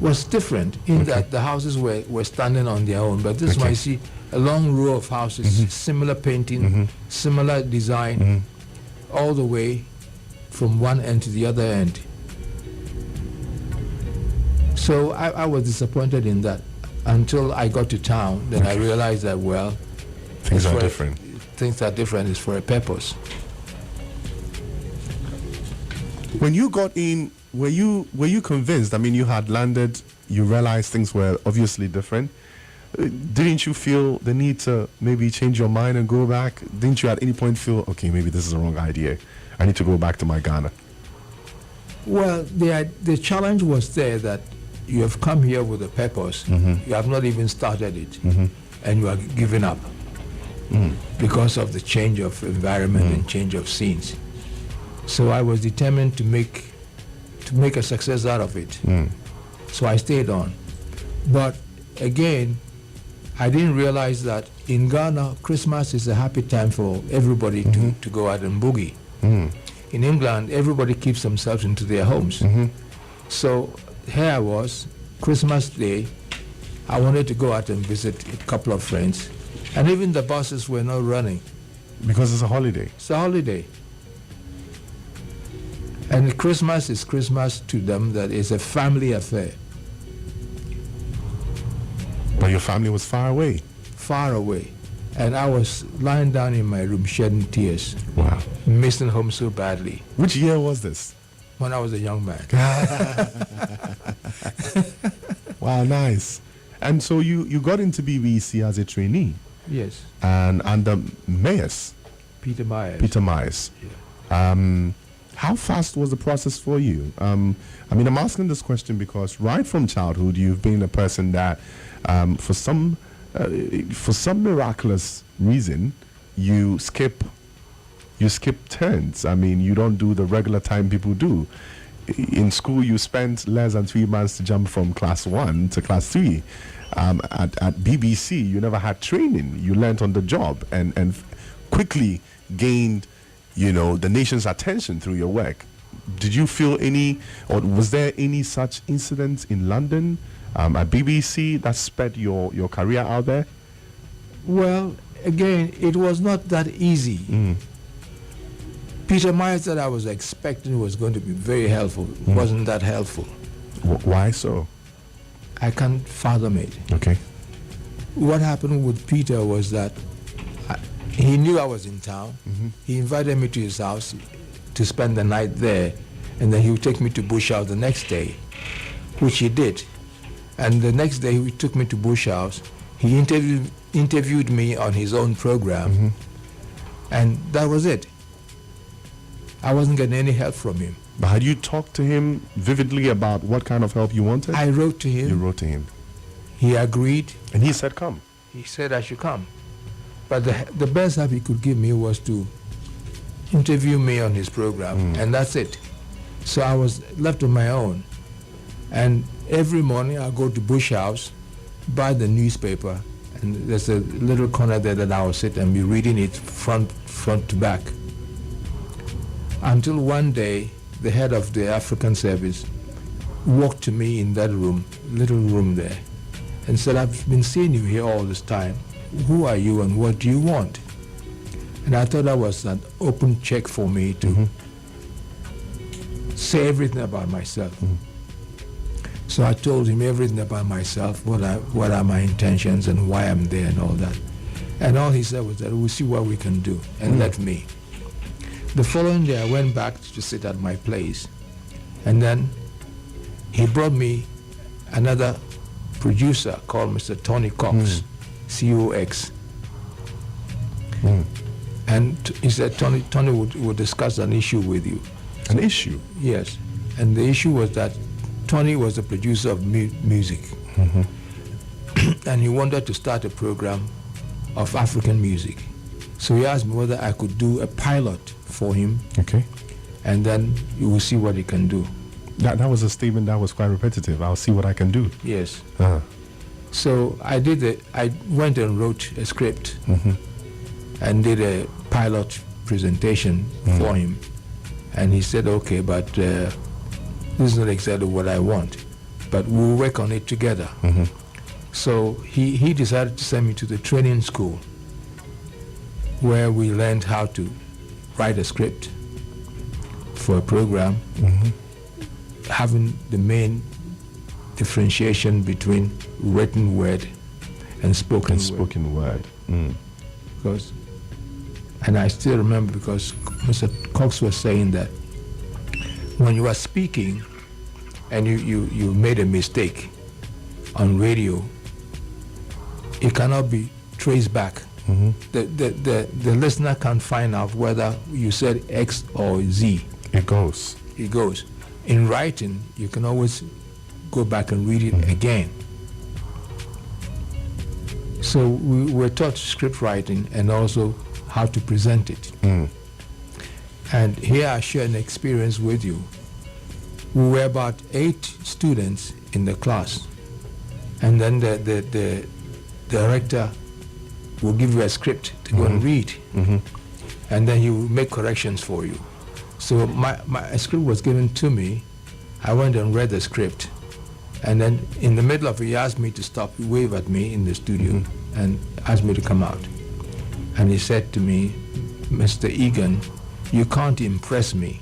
Speaker 3: was different in that the houses were standing on their own. But this one, you see a long row of houses, similar painting, similar design, all the way from one end to the other end. So I was disappointed in that until I got to town. Then I realized that, well,
Speaker 2: Things
Speaker 3: it's
Speaker 2: are
Speaker 3: for-
Speaker 2: different.
Speaker 3: Things are different. It's for a purpose.
Speaker 2: When you got in, were you convinced? I mean, you had landed, you realized things were obviously different. Didn't you feel the need to maybe change your mind and go back? Didn't you at any point feel, okay, maybe this is the wrong idea. I need to go back to my Ghana?
Speaker 3: Well, the challenge was there that you have come here with a purpose. You have not even started it, and you are giving up because of the change of environment and change of scenes. So I was determined to make a success out of it. So I stayed on. But again, I didn't realize that in Ghana, Christmas is a happy time for everybody to go out and boogie. In England, everybody keeps themselves into their homes. So here I was, Christmas Day, I wanted to go out and visit a couple of friends, and even the buses were not running.
Speaker 2: Because it's a holiday.
Speaker 3: It's a holiday. And Christmas is Christmas to them, that is a family affair,
Speaker 2: But your family was far away.
Speaker 3: far away. And I was lying down in my room shedding tears,
Speaker 2: Wow.
Speaker 3: missing home so badly
Speaker 2: Which year was this?
Speaker 3: when I was a young man.
Speaker 2: Wow, nice. And so you got into BBC as a trainee
Speaker 3: Yes,
Speaker 2: and under Myers,
Speaker 3: Peter Myers.
Speaker 2: Peter Myers. How fast was the process for you? I mean, I'm asking this question because right from childhood, you've been a person that, for some miraculous reason, you skip turns. I mean, you don't do the regular time people do. In school, you spent less than 3 months to jump from class 1 to class 3. At BBC, you never had training. You learned on the job and quickly gained, the nation's attention through your work. Did you feel any, or was there any such incident in London at BBC that sped your career out there?
Speaker 3: Well, again, it was not that easy. Peter Myers that I was expecting was going to be very helpful wasn't that helpful.
Speaker 2: Why so?
Speaker 3: I can't fathom it.
Speaker 2: Okay.
Speaker 3: What happened with Peter was that he knew I was in town. He invited me to his house to spend the night there, and then he would take me to Bush House the next day, which he did. And the next day he took me to Bush House. He interviewed me on his own program, and that was it. I wasn't getting any help from him.
Speaker 2: But had you talked to him vividly about what kind of help you wanted?
Speaker 3: I wrote to
Speaker 2: You
Speaker 3: him.
Speaker 2: wrote to him.
Speaker 3: He agreed.
Speaker 2: And he said, come.
Speaker 3: He said I should come. But the best help he could give me was to interview me on his program, and that's it. So I was left on my own. And every morning I go to Bush House, buy the newspaper, and there's a little corner there that I will sit and be reading it front to back. Until one day, the head of the African service walked to me in that room, little room there, and said, I've been seeing you here all this time. Who are you and what do you want? And I thought that was an open check for me to say everything about myself. So I told him everything about myself, what are my intentions and why I'm there and all that. And all he said was that we'll see what we can do, and let me. The following day I went back to sit at my place, and then he brought me another producer called Mr. Tony Cox, COX. And he said, Tony would discuss an issue with you.
Speaker 2: An issue?
Speaker 3: Yes. And the issue was that Tony was the producer of music. And he wanted to start a program of African music. So he asked me whether I could do a pilot for him.
Speaker 2: Okay.
Speaker 3: And then you will see what he can do.
Speaker 2: That was a statement that was quite repetitive. I'll see what I can do.
Speaker 3: Yes.
Speaker 2: Uh-huh.
Speaker 3: So I went and wrote a script and did a pilot presentation for him. And he said, okay, but this is not exactly what I want, but we'll work on it together. So he decided to send me to the training school where we learned how to write a script for a program, having the main differentiation between written word and spoken word. Because, and I still remember because Mr. Cox was saying that when you are speaking and you made a mistake on radio, it cannot be traced back. The listener can't find out whether you said X or Z.
Speaker 2: It goes.
Speaker 3: It goes. In writing, you can always go back and read it again. So we were taught script writing and also how to present it. And here I share an experience with you. We were about 8 students in the class, and then the director will give you a script to go and read, and then he will make corrections for you. So my script was given to me. I went and read the script, and then in the middle of it, he asked me to stop, he waved at me in the studio, and asked me to come out. And he said to me, Mr. Eghan, you can't impress me.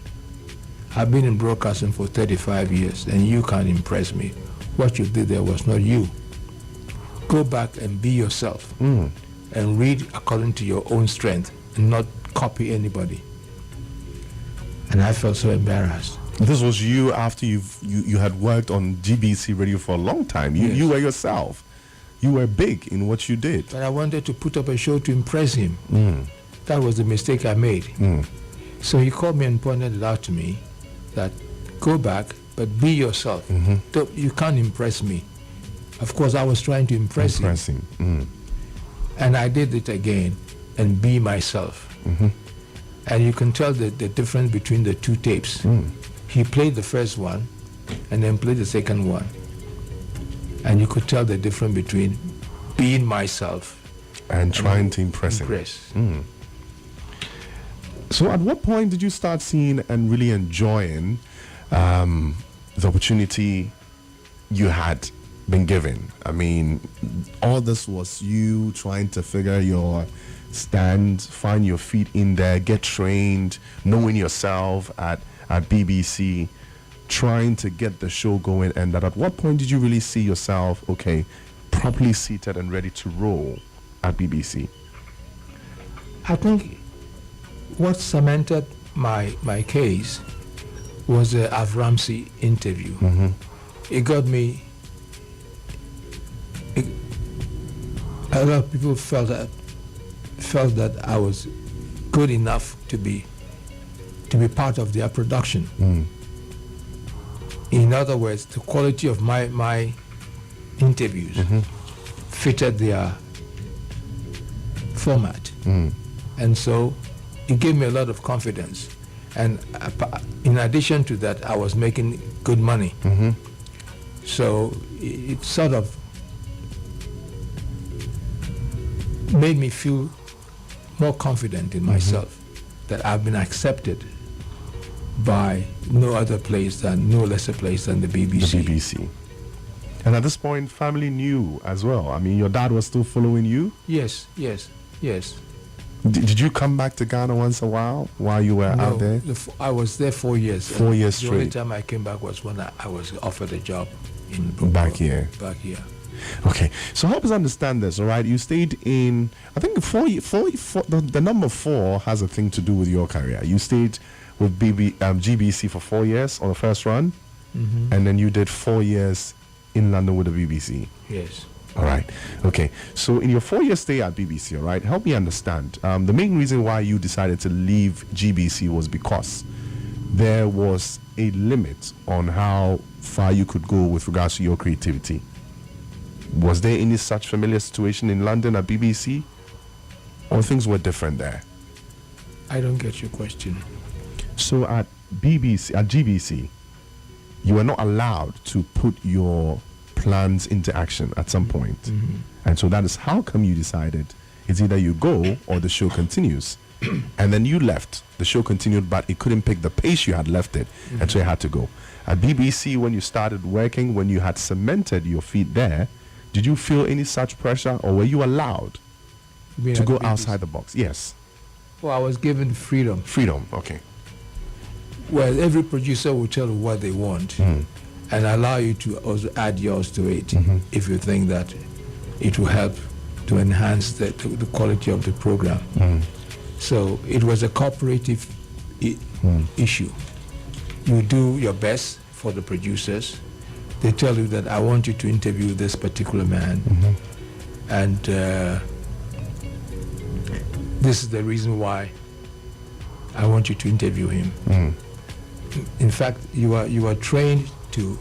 Speaker 3: I've been in broadcasting for 35 years, and you can't impress me. What you did there was not you. Go back and be yourself, and read according to your own strength, and not copy anybody. And I felt so embarrassed.
Speaker 2: This was you after you had worked on GBC radio for a long time. You were yourself. You were big in what you did.
Speaker 3: But I wanted to put up a show to impress him. That was the mistake I made. So he called me and pointed it out to me that go back, but be yourself. You can't impress me. Of course, I was trying to impress him. And I did it again and be myself. And you can tell the difference between the 2 tapes. He played the first one and then played the second one. And you could tell the difference between being myself
Speaker 2: and trying to impress him. So at what point did you start seeing and really enjoying the opportunity you had been given? I mean, all this was you trying to figure your stand, find your feet in there, get trained, knowing yourself at BBC, trying to get the show going. And at what point did you really see yourself, okay, properly seated and ready to roll at BBC?
Speaker 3: I think what cemented my case was the Avramsey interview. It got me. A lot of people felt that I was good enough to be part of their production. In other words, the quality of my interviews fitted their format, and so it gave me a lot of confidence. And in addition to that, I was making good money. So it sort of made me feel more confident in myself that I've been accepted by no lesser place than the BBC.
Speaker 2: The BBC. And at this point, family knew as well. I mean, your dad was still following you?
Speaker 3: Yes.
Speaker 2: Did you come back to Ghana once a while you were out there?
Speaker 3: I was there 4 years.
Speaker 2: 4 years
Speaker 3: straight. The only
Speaker 2: straight.
Speaker 3: time I came back was when I was offered a job
Speaker 2: Back here.
Speaker 3: Back here.
Speaker 2: Okay, so help us understand this, all right? You stayed in, I think the number 4 has a thing to do with your career. You stayed with GBC for 4 years on the first run, and then you did 4 years in London with the BBC.
Speaker 3: Yes.
Speaker 2: All right. Okay. So in your 4-year stay at BBC, all right, help me understand. The main reason why you decided to leave GBC was because there was a limit on how far you could go with regards to your creativity. Was there any such familiar situation in London at BBC? Or things were different there?
Speaker 3: I don't get your question.
Speaker 2: So at GBC, you were not allowed to put your plans into action at some point. And so that is how come you decided it's either you go or the show continues. And then you left. The show continued, but it couldn't pick the pace you had left it. And so you had to go. At BBC, when you started working, when you had cemented your feet there, did you feel any such pressure, or were you allowed to go outside the box? Yes.
Speaker 3: Well, I was given freedom.
Speaker 2: Freedom, okay.
Speaker 3: Well, every producer will tell you what they want and allow you to also add yours to it if you think that it will help to enhance the quality of the program. So it was a cooperative issue. You do your best for the producers. They tell you that I want you to interview this particular man, and this is the reason why I want you to interview him. In fact, you are trained to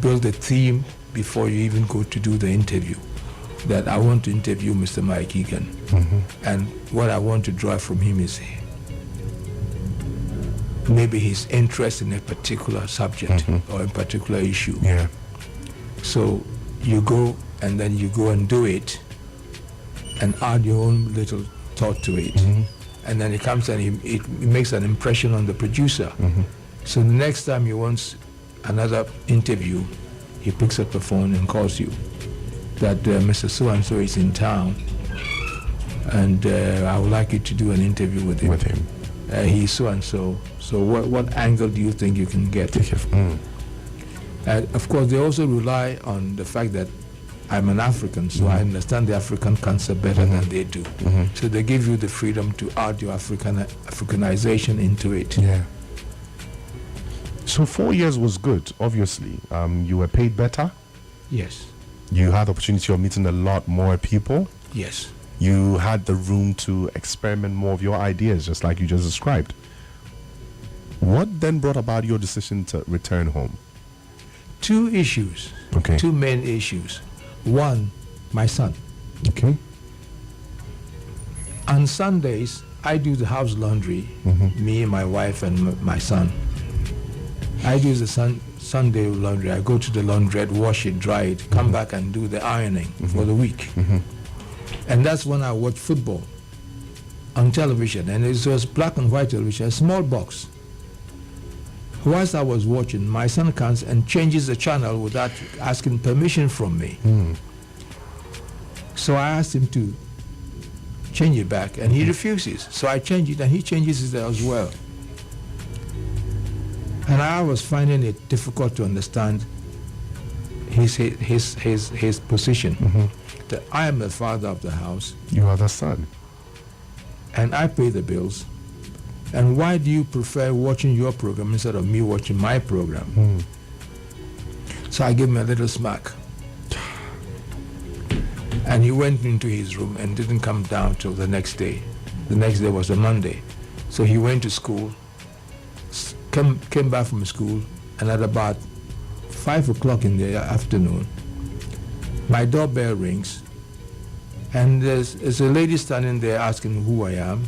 Speaker 3: build a theme before you even go to do the interview. That I want to interview Mr. Mike Eghan, and what I want to draw from him is maybe his interest in a particular subject or a particular issue.
Speaker 2: Yeah.
Speaker 3: So you go and then you go and do it and add your own little thought to it. And then it comes and it makes an impression on the producer. So the next time he wants another interview, he picks up the phone and calls you that Mr. So-and-so is in town and I would like you to do an interview with him. He's so-and-so. So what angle do you think you can get? Of course, they also rely on the fact that I'm an African, so I understand the African concept better than they do. So they give you the freedom to add your Africanization into it.
Speaker 2: Yeah. So 4 years was good, obviously. You were paid better.
Speaker 3: Yes.
Speaker 2: You had the opportunity of meeting a lot more people.
Speaker 3: Yes.
Speaker 2: You had the room to experiment more of your ideas, just like you just described. What then brought about your decision to return home?
Speaker 3: Two issues.
Speaker 2: Okay.
Speaker 3: Two main issues. One, my son.
Speaker 2: Okay.
Speaker 3: On Sundays, I do the house laundry, me, my wife, and my son. I do the Sunday laundry. I go to the laundrette, wash it, dry it, come back and do the ironing for the week. And that's when I watch football on television. And it was black and white television, a small box. Whilst I was watching, my son comes and changes the channel without asking permission from me. So I asked him to change it back, and he refuses. So I change it, and he changes it as well. And I was finding it difficult to understand his position. That I am the father of the house.
Speaker 2: You are the son.
Speaker 3: And I pay the bills. And why do you prefer watching your program instead of me watching my program? So I gave him a little smack. And he went into his room and didn't come down till the next day. The next day was a Monday. So he went to school, came back from school, and at about 5 o'clock in the afternoon, my doorbell rings, and there's a lady standing there asking who I am.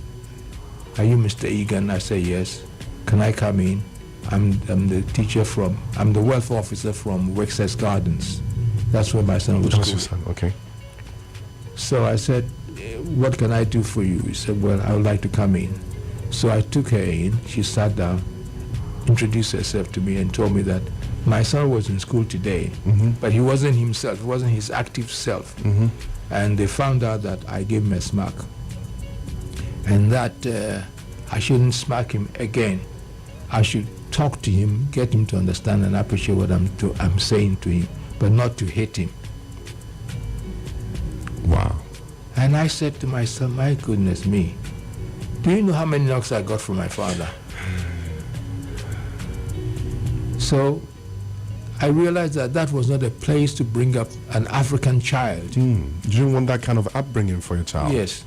Speaker 3: Are you Mr. Eghan? I say yes. Can I come in? I'm the teacher I'm the welfare officer from Wexford Gardens. That's where my son was
Speaker 2: That's your son, okay.
Speaker 3: So I said, what can I do for you? He said, well, I would like to come in. So I took her in. She sat down, introduced herself to me, and told me that my son was in school today, but he wasn't himself. He wasn't his active self. And they found out that I gave him a smack, and that I shouldn't smack him again. I should talk to him, get him to understand and appreciate what I'm saying to him, but not to hate him.
Speaker 2: Wow.
Speaker 3: And I said to myself, my goodness me, do you know how many knocks I got from my father? So I realized that that was not a place to bring up an African child.
Speaker 2: You didn't want that kind of upbringing for your child?
Speaker 3: Yes.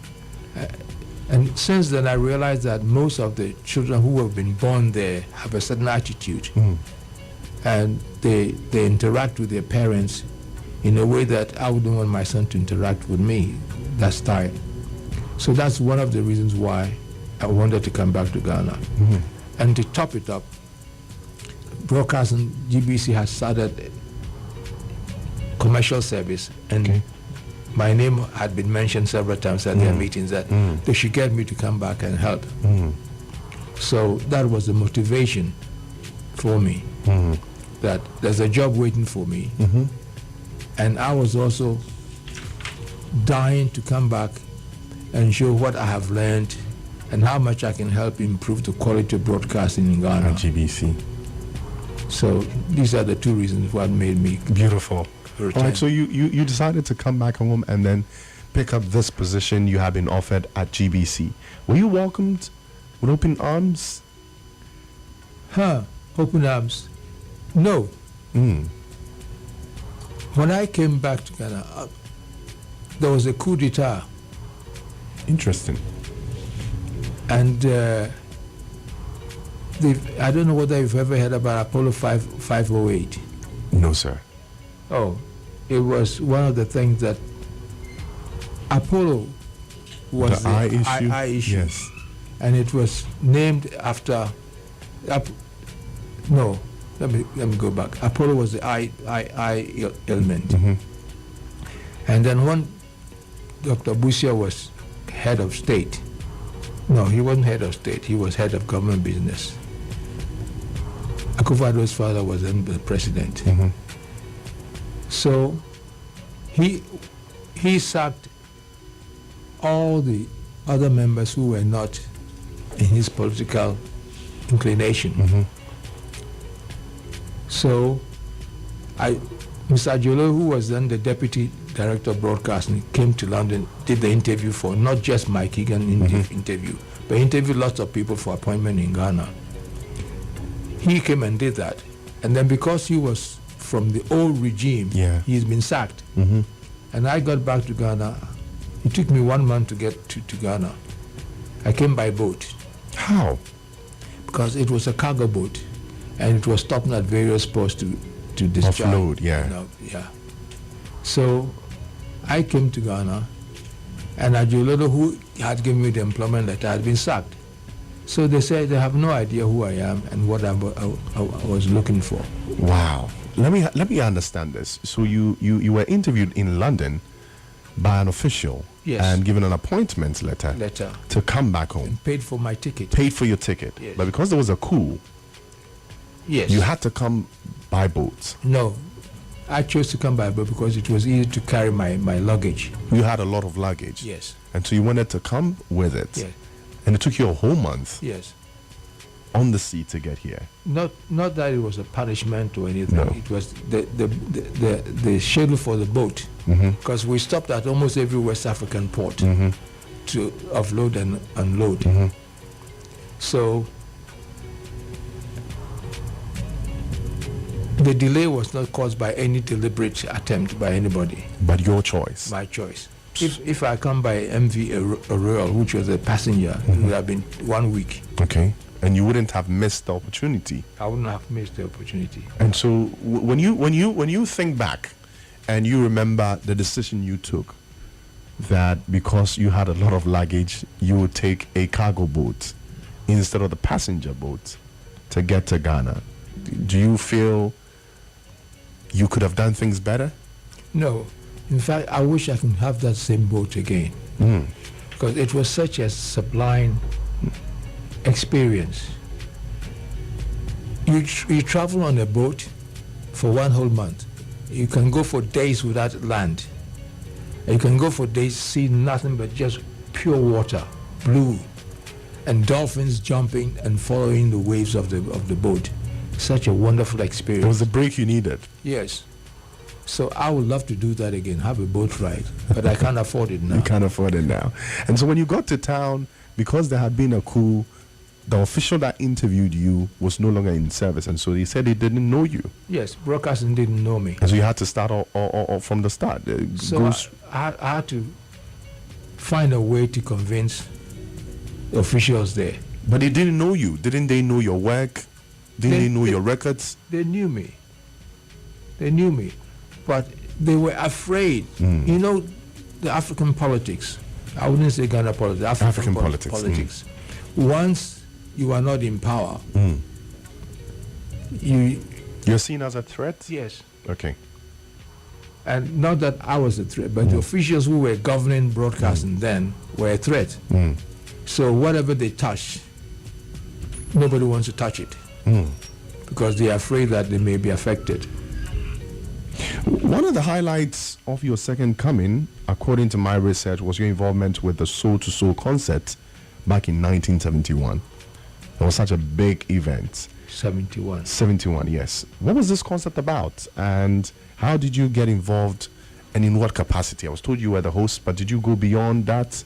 Speaker 3: And since then I realized that most of the children who have been born there have a certain attitude. And they interact with their parents in a way that I wouldn't want my son to interact with me, that style. So that's one of the reasons why I wanted to come back to Ghana. And to top it up, broadcasting, GBC has started commercial service, and my name had been mentioned several times at their meetings that they should get me to come back and help. So that was the motivation for me, that there's a job waiting for me. And I was also dying to come back and show what I have learned and how much I can help improve the quality of broadcasting in Ghana.
Speaker 2: At GBC.
Speaker 3: So these are the two reasons what made me
Speaker 2: Beautiful.
Speaker 3: return.
Speaker 2: All right, so you decided to come back home and then pick up this position you have been offered at GBC. Were you welcomed with open arms?
Speaker 3: Open arms? No. When I came back to Ghana, there was a coup d'etat.
Speaker 2: Interesting.
Speaker 3: And I don't know whether you've ever heard about Apollo 508.
Speaker 2: No, sir.
Speaker 3: Oh, it was one of the things that Apollo was
Speaker 2: The eye issue?
Speaker 3: eye issue.
Speaker 2: Yes.
Speaker 3: And it was named after, no, let me go back. Apollo was the eye ailment. And then when Dr. Busia was head of state, no, he wasn't head of state, he was head of government business. Akufo-Addo's father was then the president. So he sacked all the other members who were not in his political inclination. So Mr. Ajolo, who was then the deputy director of broadcasting, came to London, did the interview for not just Mike Eghan interview, but interviewed lots of people for appointment in Ghana. He came and did that. And then because he was from the old regime, he's been sacked. And I got back to Ghana. It took me 1 month to get to Ghana. I came by boat.
Speaker 2: How?
Speaker 3: Because it was a cargo boat, and it was stopping at various ports to discharge.
Speaker 2: Offload, yeah.
Speaker 3: So I came to Ghana, and Ajolo, who had given me the employment letter, had been sacked. So they said they have no idea who I am and what I was looking for.
Speaker 2: Wow. Let me understand this. So you were interviewed in London by an official, and given an appointment letter to come back home.
Speaker 3: And paid for my ticket.
Speaker 2: Paid for your ticket.
Speaker 3: Yes.
Speaker 2: But because there was a coup, you had to come by boat.
Speaker 3: No. I chose to come by boat because it was easy to carry my luggage.
Speaker 2: You had a lot of luggage.
Speaker 3: Yes.
Speaker 2: And so you wanted to come with it.
Speaker 3: Yes.
Speaker 2: And it took you a whole month.
Speaker 3: Yes.
Speaker 2: On the sea to get here.
Speaker 3: Not that it was a punishment or anything.
Speaker 2: No.
Speaker 3: It was the schedule for the boat, because we stopped at almost every West African port to offload and unload. So the delay was not caused by any deliberate attempt by anybody.
Speaker 2: But your choice.
Speaker 3: My choice. If I come by MV Royal, which was a passenger, it would have been 1 week.
Speaker 2: Okay. And you wouldn't have missed the opportunity.
Speaker 3: I wouldn't have missed the opportunity.
Speaker 2: And so when you think back and you remember the decision you took, that because you had a lot of luggage, you would take a cargo boat instead of the passenger boat to get to Ghana, do you feel you could have done things better?
Speaker 3: No. In fact, I wish I can have that same boat again. Because it was such a sublime experience. You travel on a boat for 1 whole month. You can go for days without land. You can go for days, see nothing but just pure water, blue. and dolphins jumping and following the waves of the boat. Such a wonderful experience.
Speaker 2: It was the break you needed.
Speaker 3: Yes. So I would love to do that again, have a boat ride, but I can't afford it now.
Speaker 2: You can't afford it now. And so when you got to town, because there had been a coup, the official that interviewed you was no longer in service, and so he said he didn't know you.
Speaker 3: Yes, broadcasting didn't know me.
Speaker 2: And so you had to start all from the start.
Speaker 3: So I had to find a way to convince the officials there.
Speaker 2: But they didn't know you. Didn't they know your work? Didn't they know your records?
Speaker 3: They knew me. They knew me. But they were afraid. You know, the African politics, I wouldn't say Ghana politics, African politics. Once you are not in power,
Speaker 2: you're seen as a threat?
Speaker 3: Yes.
Speaker 2: Okay.
Speaker 3: And not that I was a threat, but the officials who were governing broadcasting then were a threat. So whatever they touch, nobody wants to touch it because they are afraid that they may be affected.
Speaker 2: One of the highlights of your second coming, according to my research, was your involvement with the Soul to Soul concert back in 1971. It was such a big event.
Speaker 3: 71.
Speaker 2: 71, yes. What was this concert about, and how did you get involved, and in what capacity? I was told you were the host, but did you go beyond that?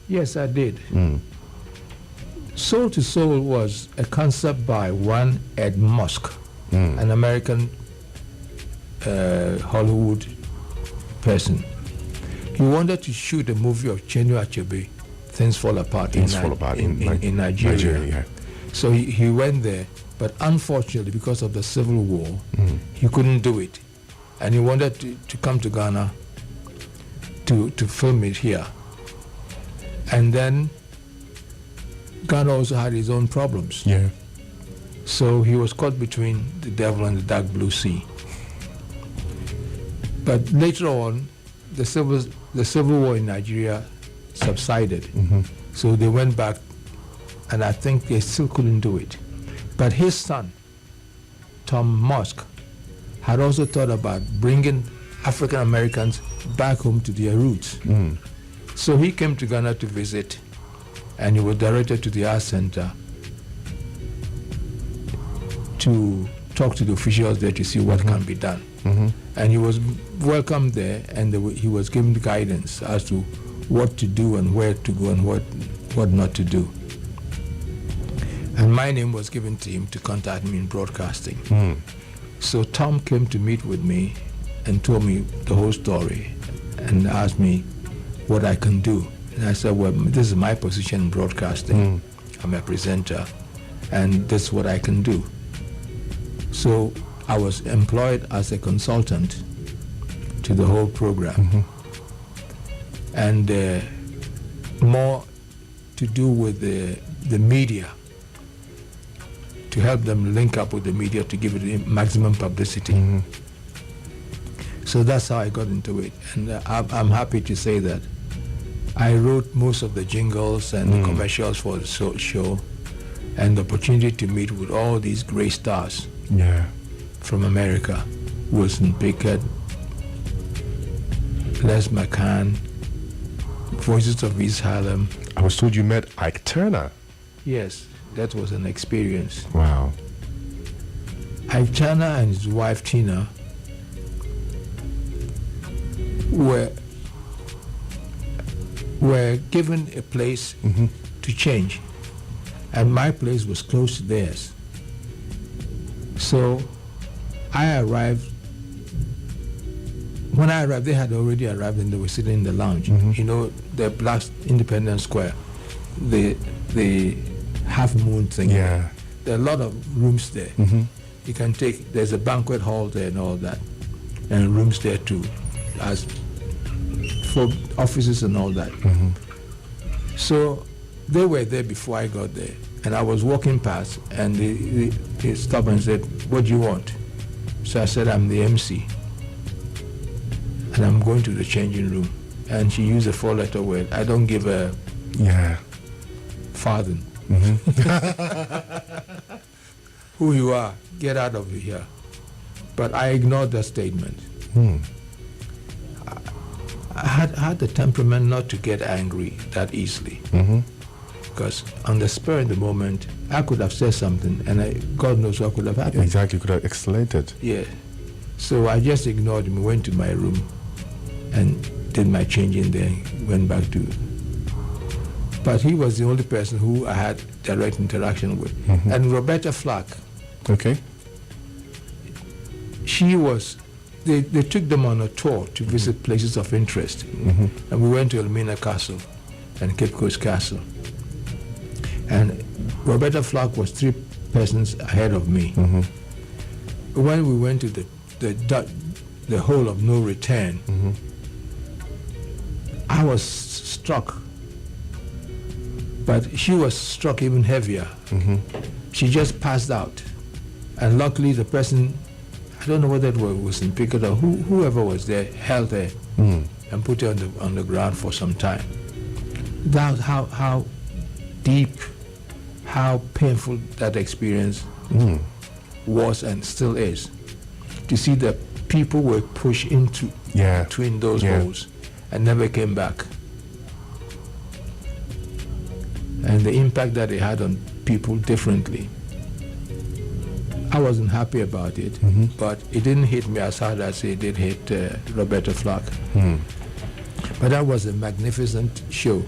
Speaker 3: Yes, I did. Soul to Soul was a concept by one Ed Musk, an American Hollywood person. He wanted to shoot a movie of Chinua Achebe, Things Fall Apart, in Nigeria.
Speaker 2: Yeah.
Speaker 3: So he went there, but unfortunately, because of the civil war, he couldn't do it. And he wanted to come to Ghana to film it here. And then Ghana also had his own problems.
Speaker 2: Yeah.
Speaker 3: So he was caught between the devil and the dark blue sea. But later on, the civil war in Nigeria subsided. So they went back, and I think they still couldn't do it. But his son, Tom Musk, had also thought about bringing African Americans back home to their roots. So he came to Ghana to visit, and he was directed to the Art Center to talk to the officials there to see what can be done. And he was welcomed there, and he was given guidance as to what to do and where to go and what not to do. And my name was given to him to contact me in broadcasting. So Tom came to meet with me and told me the whole story and asked me what I can do. And I said, well, this is my position in broadcasting. I'm a presenter, and this is what I can do. So I was employed as a consultant to the whole program. And more to do with the media, to help them link up with the media to give it maximum publicity. So that's how I got into it. And I'm happy to say that I wrote most of the jingles and the commercials for the show, and the opportunity to meet with all these great stars from America, Wilson Pickett, Les McCann, Voices of East Harlem.
Speaker 2: I was told you met Ike Turner.
Speaker 3: Yes, that was an experience.
Speaker 2: Wow.
Speaker 3: Ike Turner and his wife Tina were given a place to change, and my place was close to theirs. So I arrived. When I arrived, they had already arrived, and they were sitting in the lounge. You know, the Black Independence Square, the half moon thing.
Speaker 2: Yeah.
Speaker 3: There are a lot of rooms there. You can take. There's a banquet hall there and all that, and rooms there too, as for offices and all that. So they were there before I got there, and I was walking past, and they stopped and said, "What do you want?" So I said, "I'm the MC, and I'm going to the changing room." And she used a 4-letter word. I don't give a farthing. Who you are, get out of here. But I ignored that statement. I had the temperament not to get angry that easily. because on the spur of the moment, I could have said something, and God knows what could have happened.
Speaker 2: Exactly, could have escalated.
Speaker 3: Yeah. So I just ignored him, went to my room, and did my changing there, went back to. But he was the only person who I had direct interaction with. And Roberta Flack,
Speaker 2: Okay.
Speaker 3: she was, they took them on a tour to visit places of interest. And we went to Elmina Castle and Cape Coast Castle. And Roberta Flack was 3 persons ahead of me. When we went to the hole of no return, I was struck, but she was struck even heavier. She just passed out, and luckily the person, I don't know whether it was in Pickett or whoever was there, held her and put her on the ground for some time. That's how deep, how painful that experience was and still is. To see that people were pushed into between those holes and never came back. And the impact that it had on people differently. I wasn't happy about it, but it didn't hit me as hard as it did hit Roberta Flack. But that was a magnificent show.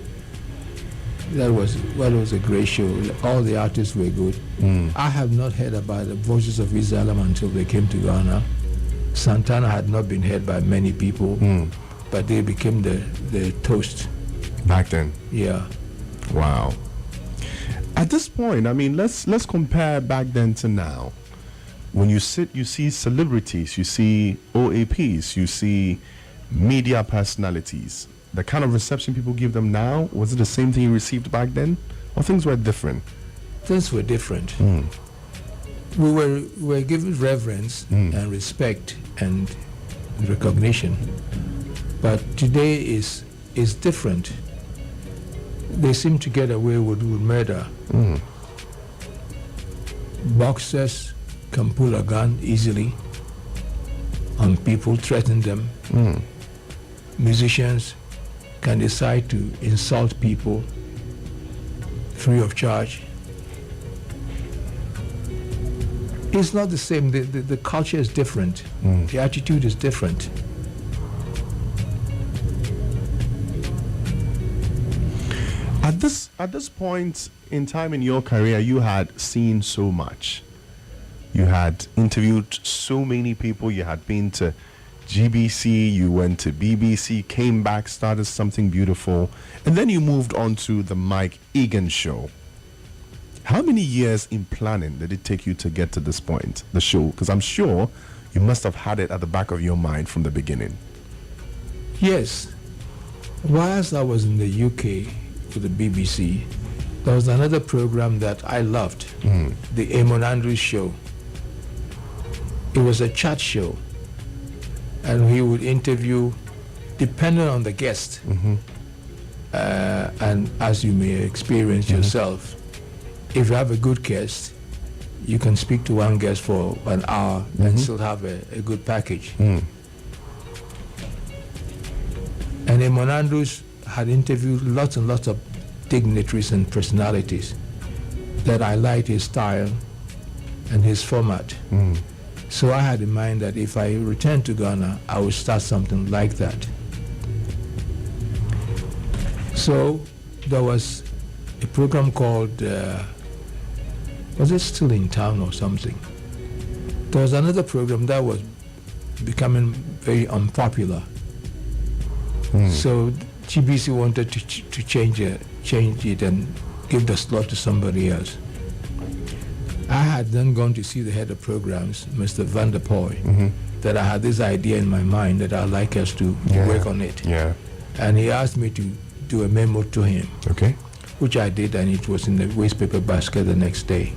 Speaker 3: That was a great show. All the artists were good. I have not heard about the Voices of Islam until they came to Ghana. Santana had not been heard by many people, but they became the toast.
Speaker 2: Back then.
Speaker 3: Yeah.
Speaker 2: Wow. At this point, I mean, let's compare back then to now. When you sit, you see celebrities, you see OAPs, you see media personalities. The kind of reception people give them now, was it the same thing you received back then? Or things were different?
Speaker 3: Things were different. We were given reverence and respect and recognition. But today is different. They seem to get away with murder. Boxers can pull a gun easily on people, threaten them. Musicians can decide to insult people free of charge. It's not the same. The culture is different. The attitude is different.
Speaker 2: At this point in time in your career, you had seen so much. You had interviewed so many people. You had been to GBC, you went to BBC, came back, started something beautiful, and then you moved on to the Mike Eghan show. How many years in planning did it take you to get to this point, the show? Because I'm sure you must have had it at the back of your mind from the beginning.
Speaker 3: Yes. Whilst I was in the UK with the BBC, there was another program that I loved, the Eamon Andrews show. It was a chat show, and he would interview, depending on the guest, and as you may experience yourself, if you have a good guest, you can speak to one guest for an hour and still have a good package. And Eamon Andrews had interviewed lots and lots of dignitaries and personalities that I liked his style and his format. So I had in mind that if I returned to Ghana, I would start something like that. So there was a program called, was it Still in Town or something? There was another program that was becoming very unpopular. So GBC wanted to change it and give the slot to somebody else. I had then gone to see the head of programs, Mr. Van der Poy, that I had this idea in my mind that I'd like us to work on it. And he asked me to do a memo to him, which I did, and it was in the waste paper basket the next day.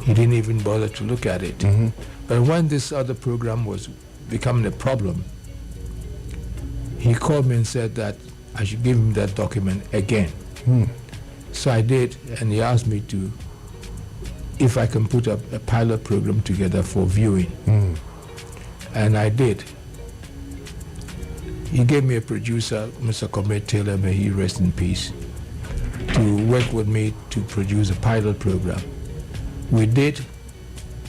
Speaker 3: He didn't even bother to look at it. But when this other program was becoming a problem, he called me and said that I should give him that document again. So I did, and he asked me to, if I can put a pilot program together for viewing. And I did. He gave me a producer, Mr. Comet Taylor, may he rest in peace, to to work with me to produce a pilot program. We did,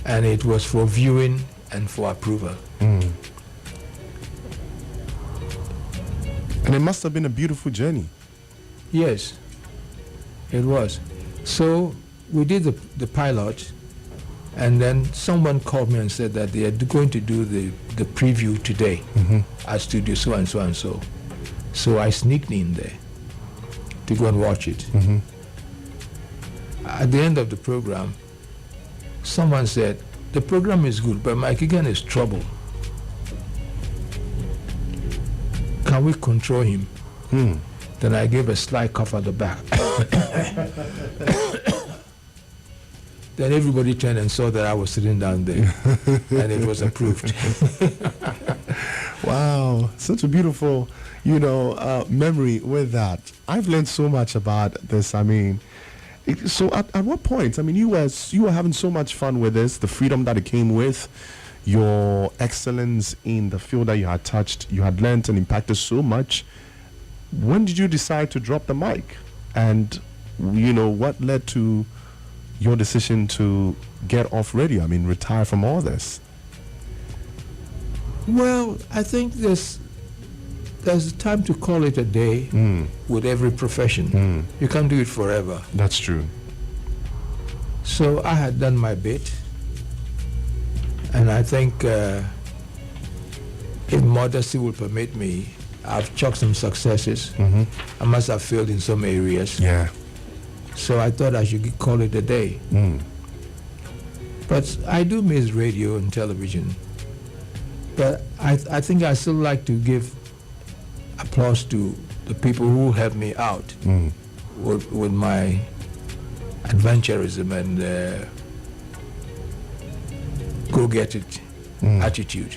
Speaker 3: and it was for viewing and for approval.
Speaker 2: And it must have been a beautiful journey.
Speaker 3: Yes, it was. So we did the pilot, and then someone called me and said that they are going to do the preview today at Studio so and so and so. So I sneaked in there to go and watch it. At the end of the program, someone said, the program is good, but Mike Eghan is trouble. Can we control him? Then I gave a slight cough at the back. Then everybody turned and saw that I was sitting down there, and it was approved.
Speaker 2: Wow, such a beautiful, memory with that. I've learned so much about this. I mean, so at what point? I mean, you were having so much fun with this, the freedom that it came with, your excellence in the field that you had touched, you had learned and impacted so much. When did you decide to drop the mic? And, what led to your decision to get off radio? I mean, retire from all this?
Speaker 3: Well, I think there's a time to call it a day with every profession. You can't do it forever.
Speaker 2: That's true.
Speaker 3: So I had done my bit, and I think if modesty will permit me, I've chalked some successes. I must have failed in some areas.
Speaker 2: Yeah.
Speaker 3: So I thought I should call it a day. But I do miss radio and television. But I think I still like to give applause to the people who helped me out with my adventurism and go-get-it attitude.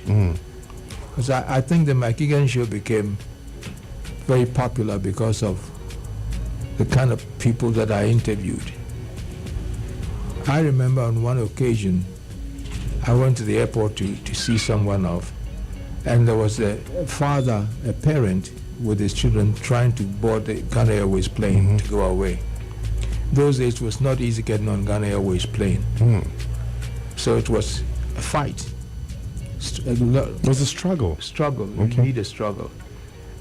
Speaker 3: Because I think the Mike Eghan show became very popular because of the kind of people that I interviewed. I remember on one occasion, I went to the airport to see someone off, and there was a father, a parent, with his children trying to board the Ghana Airways plane to go away. Those days it was not easy getting on Ghana Airways plane. So it was a fight.
Speaker 2: It was a struggle.
Speaker 3: You need a struggle.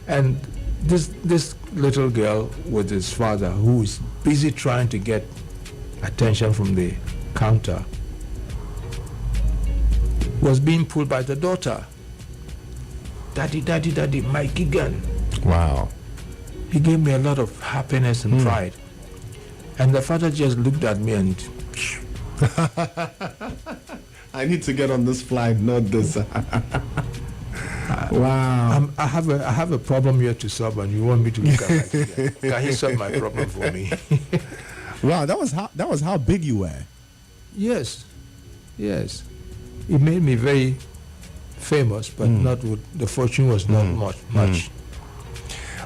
Speaker 3: And this little girl with his father, who is busy trying to get attention from the counter, was being pulled by the daughter. Daddy, daddy, daddy, Mike Eghan.
Speaker 2: Wow.
Speaker 3: He gave me a lot of happiness and pride. And the father just looked at me and...
Speaker 2: I need to get on this flight, not this. Wow.
Speaker 3: I have a problem here to solve, and you want me to look at Mike Eghan. Can you solve my problem for me?
Speaker 2: Wow, that was how big you were.
Speaker 3: Yes. It made me very famous, but not with, the fortune was not much.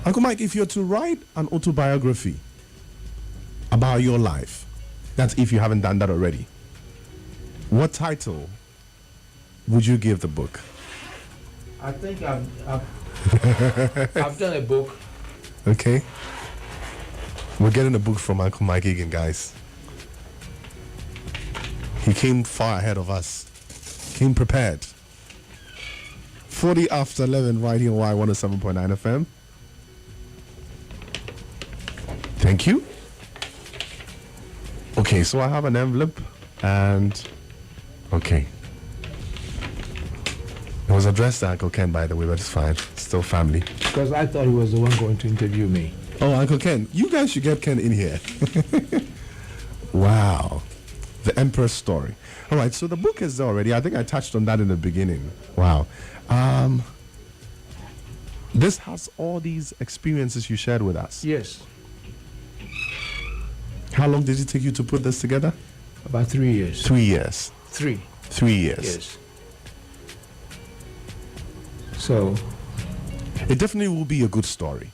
Speaker 2: Uncle Mike, if you're to write an autobiography about your life, that's if you haven't done that already, what title would you give the book?
Speaker 3: I think I've done a book.
Speaker 2: Okay. We're getting a book from Uncle Mike Eghan, guys. He came far ahead of us. Came prepared. 40 after 11 right here on Y107.9 FM. Thank you. Okay, so I have an envelope and... Okay. It was addressed to Uncle Ken, by the way, but it's fine. Still family.
Speaker 3: Because I thought he was the one going to interview me.
Speaker 2: Oh, Uncle Ken. You guys should get Ken in here. Wow. The Emperor's Story. All right, so the book is there already. I think I touched on that in the beginning. Wow. This has all these experiences you shared with us.
Speaker 3: Yes.
Speaker 2: How long did it take you to put this together?
Speaker 3: About 3 years.
Speaker 2: 3 years.
Speaker 3: 3.
Speaker 2: 3 years.
Speaker 3: Yes. So...
Speaker 2: It definitely will be a good story.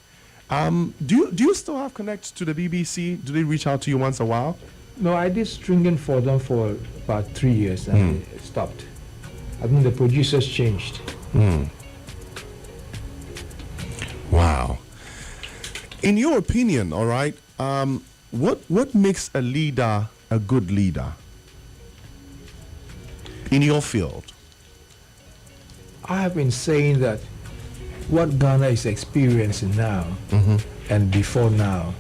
Speaker 2: Do you still have connects to the BBC? Do they reach out to you once a while?
Speaker 3: No, I did stringing for them for about 3 years and it stopped. I think the producers changed.
Speaker 2: Wow. In your opinion, all right, what makes a leader a good leader in your field?
Speaker 3: I have been saying that what Ghana is experiencing now and before now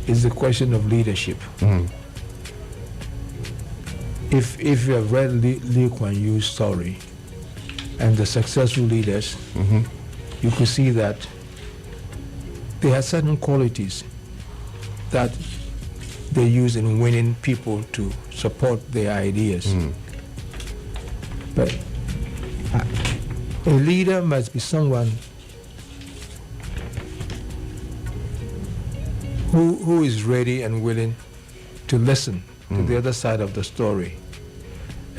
Speaker 3: is the question of leadership. If you have read Lee Kuan Yew's story and the successful leaders, you could see that they had certain qualities that they use in winning people to support their ideas. But a leader must be someone who is ready and willing to listen to the other side of the story.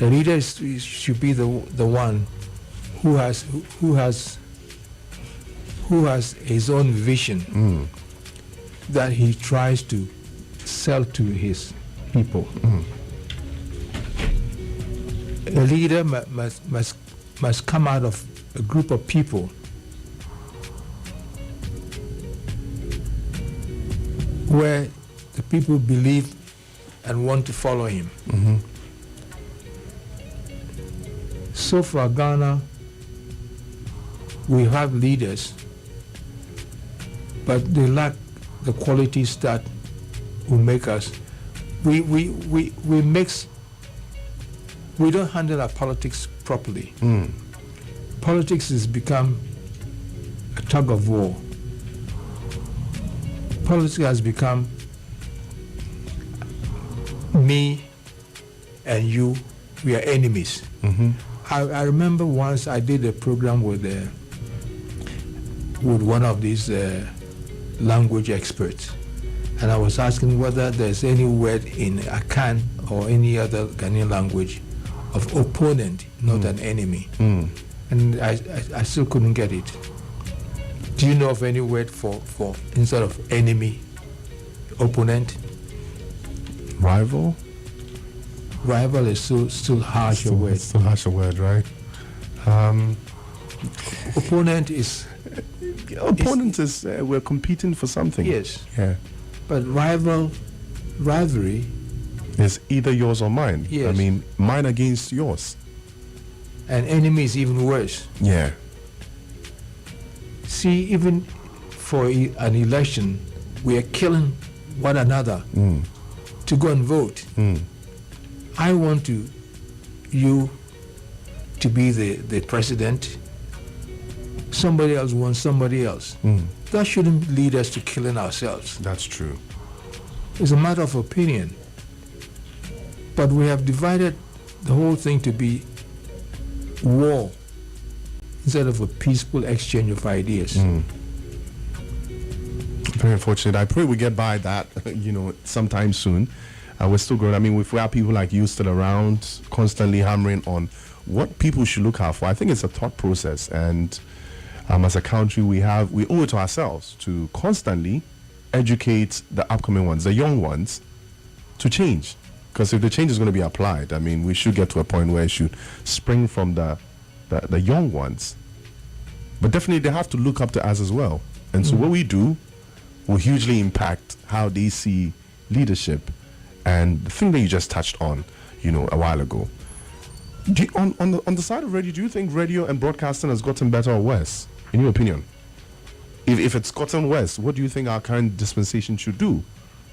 Speaker 3: A leader should be the one who has his own vision that he tries to sell to his people. A leader must come out of a group of people where the people believe and want to follow him. So for Ghana, we have leaders, but they lack the qualities that will make us. We don't handle our politics properly. Politics has become a tug of war. Politics has become me and you, we are enemies. I remember once I did a program with one of these language experts, and I was asking whether there's any word in Akan or any other Ghanaian language of opponent, not an enemy. And I still couldn't get it. Do you know of any word for instead of enemy, opponent?
Speaker 2: Rival?
Speaker 3: Rival is still harsher word.
Speaker 2: Still harsher word, right?
Speaker 3: Opponent is...
Speaker 2: Opponent is we're competing for something.
Speaker 3: Yes.
Speaker 2: Yeah.
Speaker 3: But rivalry...
Speaker 2: is either yours or mine.
Speaker 3: Yes.
Speaker 2: I mean, mine against yours.
Speaker 3: And enemy is even worse.
Speaker 2: Yeah.
Speaker 3: See, even for an election, we are killing one another to go and vote. I want you to be the president. Somebody else wants somebody else. That shouldn't lead us to killing ourselves.
Speaker 2: That's true.
Speaker 3: It's a matter of opinion. But we have divided the whole thing to be war instead of a peaceful exchange of ideas.
Speaker 2: Very unfortunate. I pray we get by that, sometime soon. We're still growing. I mean, if we have people like you still around, constantly hammering on what people should look out for, I think it's a thought process. And as a country, we owe it to ourselves to constantly educate the upcoming ones, the young ones, to change. Because if the change is going to be applied, I mean, we should get to a point where it should spring from the young ones. But definitely they have to look up to us as well. And so what we do will hugely impact how they see leadership. And the thing that you just touched on, a while ago. On the side of radio, do you think radio and broadcasting has gotten better or worse, in your opinion? If it's gotten worse, what do you think our current dispensation should do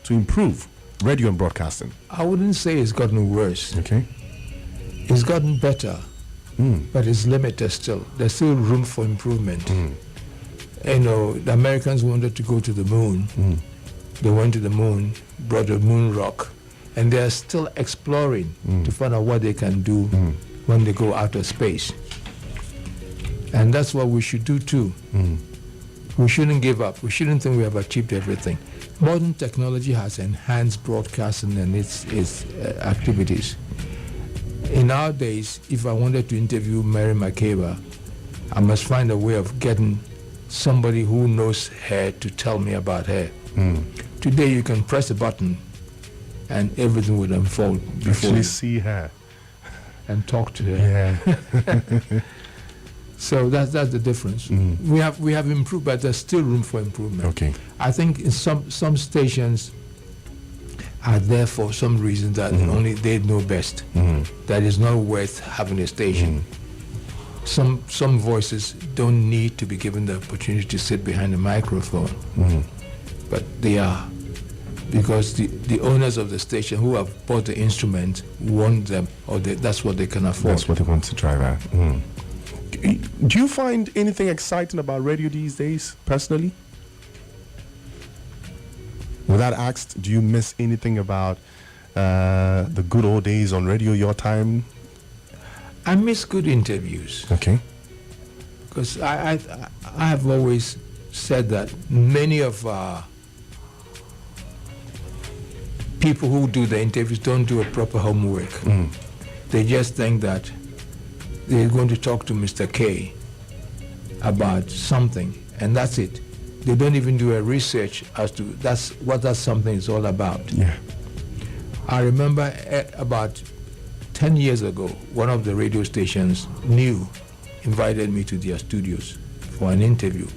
Speaker 2: to improve radio and broadcasting?
Speaker 3: I wouldn't say it's gotten worse.
Speaker 2: Okay.
Speaker 3: It's gotten better, but it's limited still. There's still room for improvement. The Americans wanted to go to the moon. They went to the moon, brought a moon rock, and they're still exploring to find out what they can do when they go out of space. And that's what we should do too. We shouldn't give up. We shouldn't think we have achieved everything. Modern technology has enhanced broadcasting and its activities. In our days, if I wanted to interview Mary McCabe, I must find a way of getting somebody who knows her to tell me about her. Today you can press a button and everything would unfold before
Speaker 2: Actually
Speaker 3: you
Speaker 2: see her
Speaker 3: and talk to her.
Speaker 2: Yeah.
Speaker 3: So that's the difference. We have improved, but there's still room for improvement.
Speaker 2: Okay.
Speaker 3: I think in some stations are there for some reason that only they know best. That is not worth having a station. Some voices don't need to be given the opportunity to sit behind a microphone, but they are, because the owners of the station who have bought the instrument want them, or that's what they can afford.
Speaker 2: That's what they want to drive at. Do you find anything exciting about radio these days, personally? With that asked, do you miss anything about the good old days on radio, your time?
Speaker 3: I miss good interviews.
Speaker 2: Okay.
Speaker 3: Because I have always said that many of people who do the interviews don't do a proper homework. They just think that they're going to talk to Mr. K about something, and that's it. They don't even do a research as to what that something is all about.
Speaker 2: Yeah.
Speaker 3: I remember about 10 years ago, one of the radio stations, New, invited me to their studios for an interview.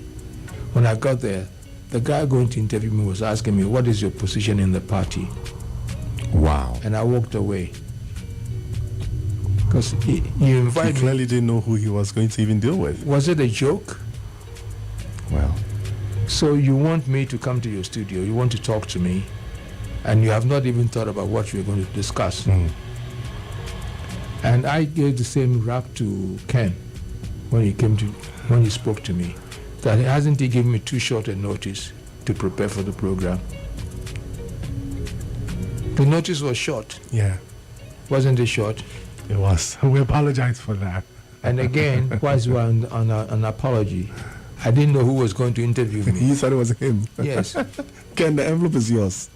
Speaker 3: When I got there, the guy going to interview me was asking me, what is your position in the party?
Speaker 2: Wow.
Speaker 3: And I walked away. Because he invited
Speaker 2: He clearly didn't know who he was going to even deal with.
Speaker 3: Was it a joke?
Speaker 2: Well.
Speaker 3: So you want me to come to your studio, you want to talk to me, and you have not even thought about what we're going to discuss. And I gave the same rap to Ken when he spoke to me, that hasn't he given me too short a notice to prepare for the program? The notice was short.
Speaker 2: Yeah.
Speaker 3: Wasn't it short?
Speaker 2: It was. We apologize for that.
Speaker 3: And again, whilst we're on an apology, I didn't know who was going to interview me.
Speaker 2: You thought it was him.
Speaker 3: Yes.
Speaker 2: Ken, the envelope is yours.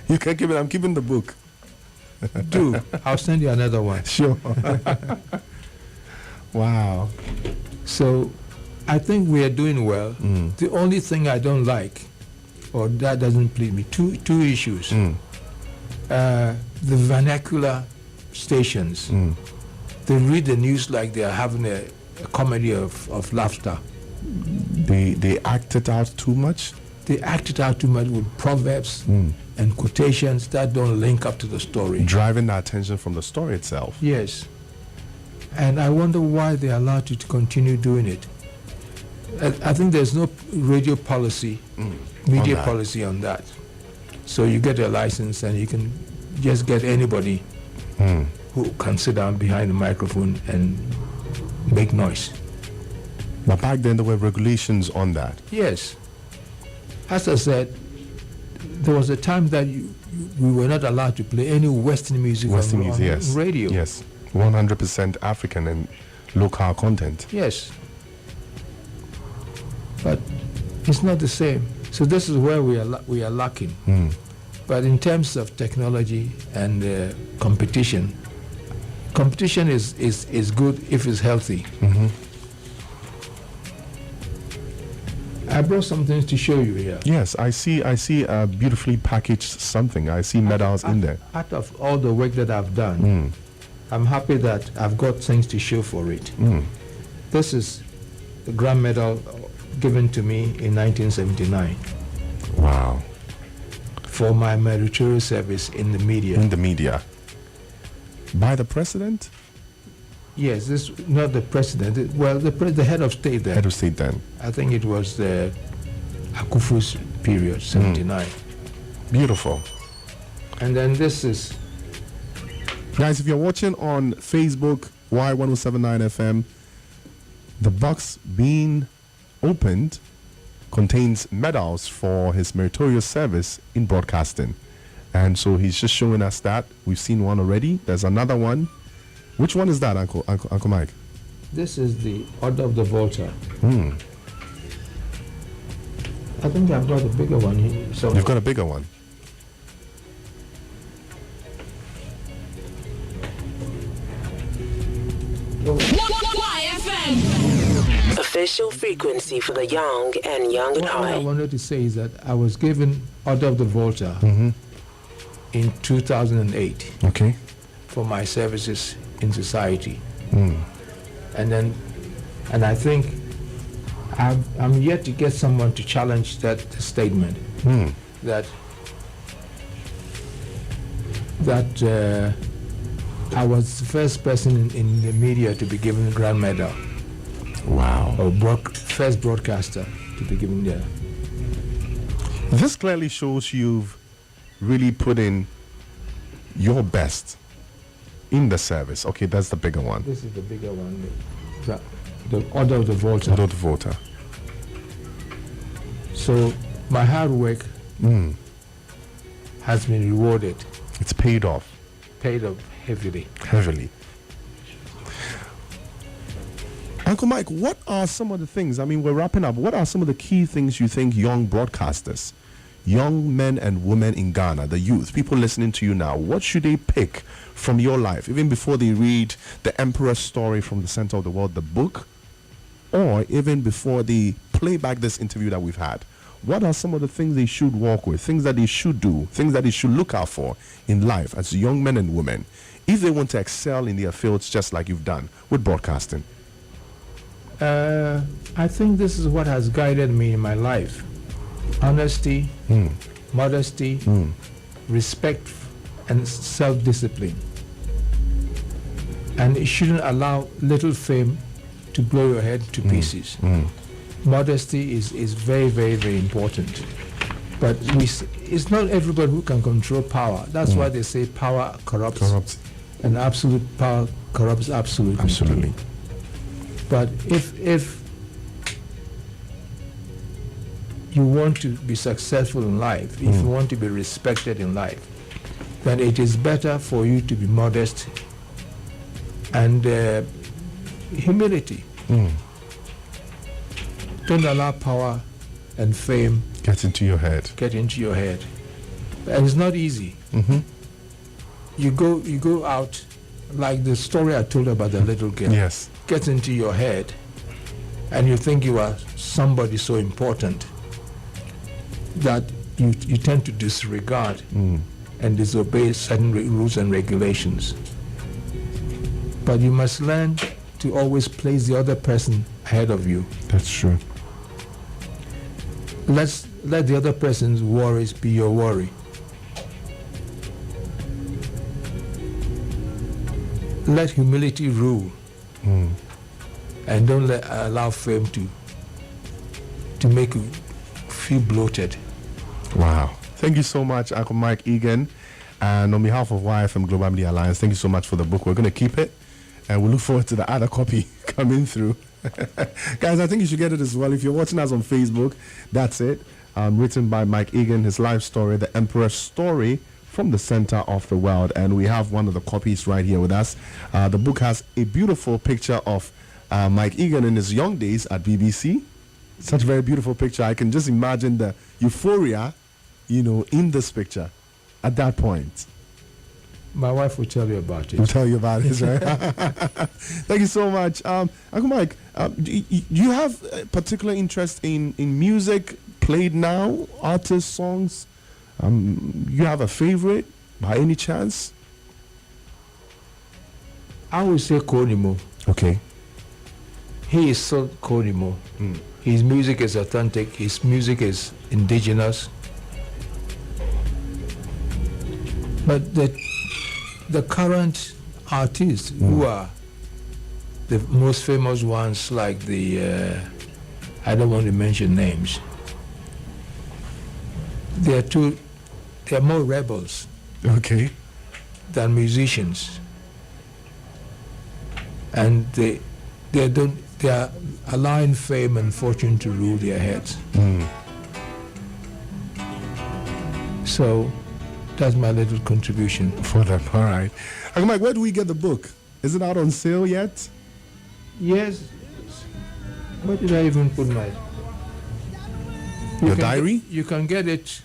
Speaker 2: You can keep it. I'm keeping the book.
Speaker 3: Do. I'll send you another one.
Speaker 2: Sure. Wow.
Speaker 3: So I think we are doing well. The only thing I don't like, or that doesn't please me, two issues. The vernacular stations. They read the news like they are having a comedy of laughter.
Speaker 2: They act it out too much?
Speaker 3: They act it out too much with proverbs and quotations that don't link up to the story.
Speaker 2: Driving the attention from the story itself.
Speaker 3: Yes. And I wonder why they allowed you to continue doing it. I think there's no radio policy, media policy on that. So you get a license and you can just get anybody who can sit down behind the microphone and make noise.
Speaker 2: But back then there were regulations on that.
Speaker 3: Yes. As I said, there was a time that we were not allowed to play any Western music on
Speaker 2: yes.
Speaker 3: radio.
Speaker 2: Yes. 100% African and local content.
Speaker 3: Yes. But it's not the same. So this is where we are lacking. But in terms of technology and competition is good if it's healthy. I brought some things to show you here.
Speaker 2: Yes, I see a beautifully packaged something. I see medals in there.
Speaker 3: Out of all the work that I've done, I'm happy that I've got things to show for it. This is the Grand Medal given to me in 1979.
Speaker 2: Wow.
Speaker 3: For my meritorious service in the media.
Speaker 2: In the media. By the president?
Speaker 3: Yes, this not the president. Well, the head of state then.
Speaker 2: Head of state then.
Speaker 3: I think it was the Akufu's period, 79.
Speaker 2: Beautiful.
Speaker 3: And then this is...
Speaker 2: Guys, if you're watching on Facebook, Y1079 FM, the box being opened contains medals for his meritorious service in broadcasting. And so he's just showing us that. We've seen one already. There's another one. Which one is that, Uncle Mike?
Speaker 3: This is the Order of the Volta. I think I've got a bigger one here. So
Speaker 2: you've got a bigger one.
Speaker 1: YFM. Official frequency for the young and young at
Speaker 3: What
Speaker 1: heart.
Speaker 3: I wanted to say is that I was given Order of the Volta in 2008
Speaker 2: Okay.
Speaker 3: for my services in society. And I think I'm yet to get someone to challenge that statement that that I was the first person in the media to be given a grand medal,
Speaker 2: Wow.
Speaker 3: or first broadcaster to be given the.
Speaker 2: This clearly shows you've really put in your best in the service. Okay, that's the bigger one.
Speaker 3: This is the bigger one, the Order of the Volta.
Speaker 2: Order of the Volta.
Speaker 3: So my hard work has been rewarded,
Speaker 2: It's paid off
Speaker 3: paid off heavily.
Speaker 2: heavily. Uncle Mike, what are some of the things, I mean, we're wrapping up, what are some of the key things you think young broadcasters, young men and women in Ghana, the youth, people listening to you now, what should they pick from your life, even before they read The Emperor's Story from the Center of the World, the book, or even before they play back this interview that we've had? What are some of the things they should walk with, things that they should do, things that they should look out for in life as young men and women, if they want to excel in their fields just like you've done with broadcasting?
Speaker 3: I think this is what has guided me in my life. Honesty, modesty, respect, and self-discipline. And it shouldn't allow little fame to blow your head to pieces. Modesty is very, very, very important. But it's not everybody who can control power. That's why they say power corrupts. And absolute power corrupts absolutely.
Speaker 2: Absolutely.
Speaker 3: But if you want to be successful in life, if you want to be respected in life, then it is better for you to be modest and humility. Don't allow power and fame
Speaker 2: Get into your head.
Speaker 3: get into your head. And it's not easy. You go out, like the story I told about the little girl.
Speaker 2: Yes.
Speaker 3: Gets into your head, and you think you are somebody so important that you tend to disregard and disobey certain rules and regulations. But you must learn to always place the other person ahead of you.
Speaker 2: That's true.
Speaker 3: Let the other person's worries be your worry. Let humility rule, and don't allow fame to make you feel bloated.
Speaker 2: Wow. Thank you so much, Uncle Mike Eghan. And on behalf of YFM Global Media Alliance, thank you so much for the book. We're going to keep it, and we look forward to the other copy coming through. Guys, I think you should get it as well. If you're watching us on Facebook, that's it. Written by Mike Eghan, his life story, The Emperor's Story from the Center of the World. And we have one of the copies right here with us. The book has a beautiful picture of Mike Eghan in his young days at BBC. Such a very beautiful picture. I can just imagine the euphoria, in this picture at that point.
Speaker 3: My wife will tell you about it.
Speaker 2: We'll tell you about it, right? Thank you so much. Uncle Mike, do you have a particular interest in music played now, artists, songs? You have a favorite by any chance?
Speaker 3: I would say Konimo.
Speaker 2: Okay.
Speaker 3: He is so Konimo. His music is authentic. His music is indigenous. But the current artists who are the most famous ones, like I don't want to mention names. They're more rebels
Speaker 2: Okay.
Speaker 3: than musicians, and they are allowing fame and fortune to rule their heads. So that's my little contribution.
Speaker 2: For them, all right. Uncle Mike, where do we get the book? Is it out on sale yet?
Speaker 3: Yes. Where did I even put my?
Speaker 2: Your diary?
Speaker 3: You can get it.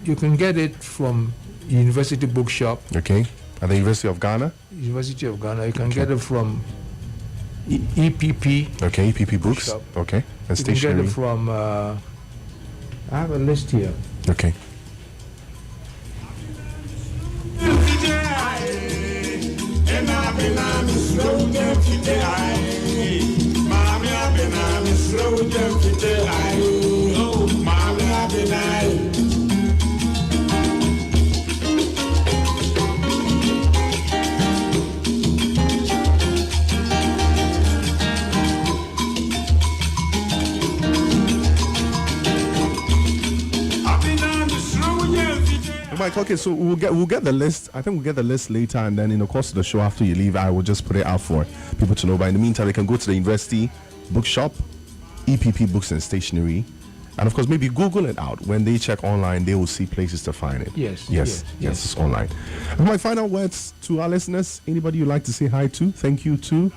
Speaker 3: You can get it from University Bookshop,
Speaker 2: Okay. At the University of Ghana?
Speaker 3: University of Ghana. You can get it from EPP.
Speaker 2: Okay, EPP Books.
Speaker 3: Bookshop.
Speaker 2: Okay. And
Speaker 3: You can
Speaker 2: stationery.
Speaker 3: get it from. I have a list here.
Speaker 2: Okay. Mike, okay, so we'll get the list. I think we'll get the list later, and then in the course of the show after you leave, I will just put it out for people to know. But in the meantime, they can go to the university bookshop, EPP Books and Stationery, and of course maybe Google it out. When they check online, they will see places to find it.
Speaker 3: Yes,
Speaker 2: it's online. And my final words to our listeners. Anybody you'd like to say hi to? Thank you to.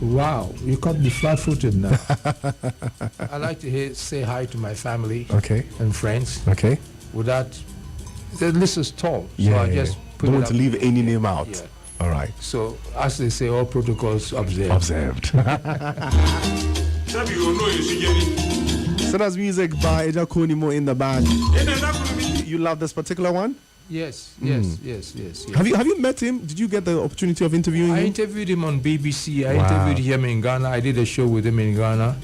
Speaker 3: Wow, you caught me flat-footed now. I like to say hi to my family, and friends.
Speaker 2: Okay.
Speaker 3: Without the list is tall,
Speaker 2: Yeah,
Speaker 3: so I just put
Speaker 2: don't
Speaker 3: it
Speaker 2: want
Speaker 3: up.
Speaker 2: to leave any name out.
Speaker 3: Yeah.
Speaker 2: All right.
Speaker 3: So as they say, all protocols observed.
Speaker 2: Observed. So that's music by Eja Konimo in the band. You love this particular one?
Speaker 3: Yes.
Speaker 2: Have you met him? Did you get the opportunity of interviewing
Speaker 3: I
Speaker 2: him?
Speaker 3: interviewed him on BBC. I
Speaker 2: Wow.
Speaker 3: interviewed him in Ghana. I did a show with him in Ghana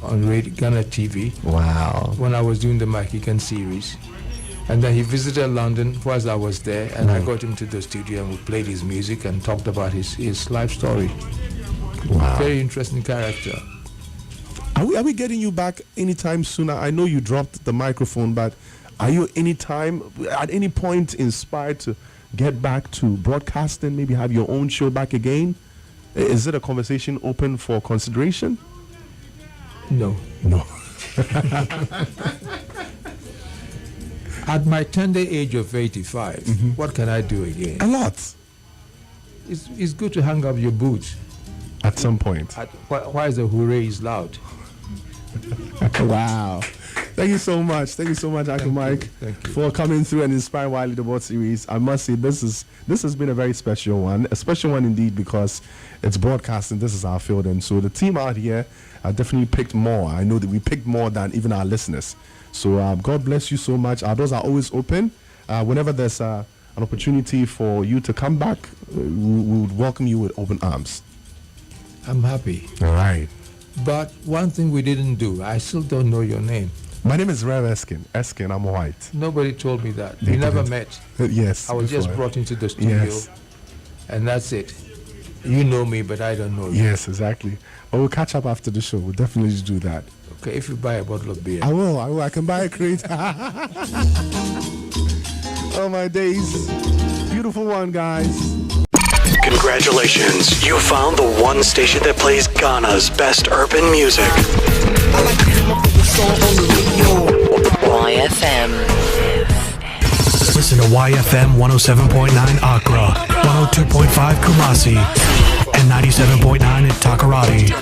Speaker 3: on Ghana TV
Speaker 2: Wow.
Speaker 3: when I was doing the Makikan series. And then he visited London whilst I was there, and I got him to the studio and we played his music and talked about his life story.
Speaker 2: Wow.
Speaker 3: Very interesting character.
Speaker 2: Are we getting you back anytime soon? I know you dropped the microphone, but are you at any point inspired to get back to broadcasting, maybe have your own show back again? Is it a conversation open for consideration?
Speaker 3: No. At my tender age of 85, what can I do again?
Speaker 2: A lot.
Speaker 3: It's good to hang up your boots.
Speaker 2: At some point.
Speaker 3: Why is the hooray is loud?
Speaker 2: Wow. Thank you so much, Uncle Mike, for coming through and inspire Wiley the Board series. I must say this has been a very special one indeed, because it's broadcasting. This is our field, and so the team out here definitely picked more. I know that we picked more than even our listeners. So God bless you so much. Our doors are always open. Whenever there's an opportunity for you to come back, we would welcome you with open arms.
Speaker 3: I'm happy.
Speaker 2: All right.
Speaker 3: But one thing we didn't do, I still don't know your name.
Speaker 2: My name is Rev Eskin. Eskin, I'm white.
Speaker 3: Nobody told me that.
Speaker 2: They
Speaker 3: We never
Speaker 2: didn't.
Speaker 3: met.
Speaker 2: Yes.
Speaker 3: I was just
Speaker 2: before.
Speaker 3: brought into the studio,
Speaker 2: Yes.
Speaker 3: and that's it. You know me, but I don't know you.
Speaker 2: Yes, exactly. But we'll catch up after the show. We'll definitely do that.
Speaker 3: Okay, if you buy a bottle of beer.
Speaker 2: I will. I can buy a crate. Oh, my days. Beautiful one, guys.
Speaker 4: Congratulations, you found the one station that plays Ghana's best urban music.
Speaker 1: YFM.
Speaker 4: Listen to YFM 107.9 Accra, 102.5 Kumasi, and 97.9 at Takoradi.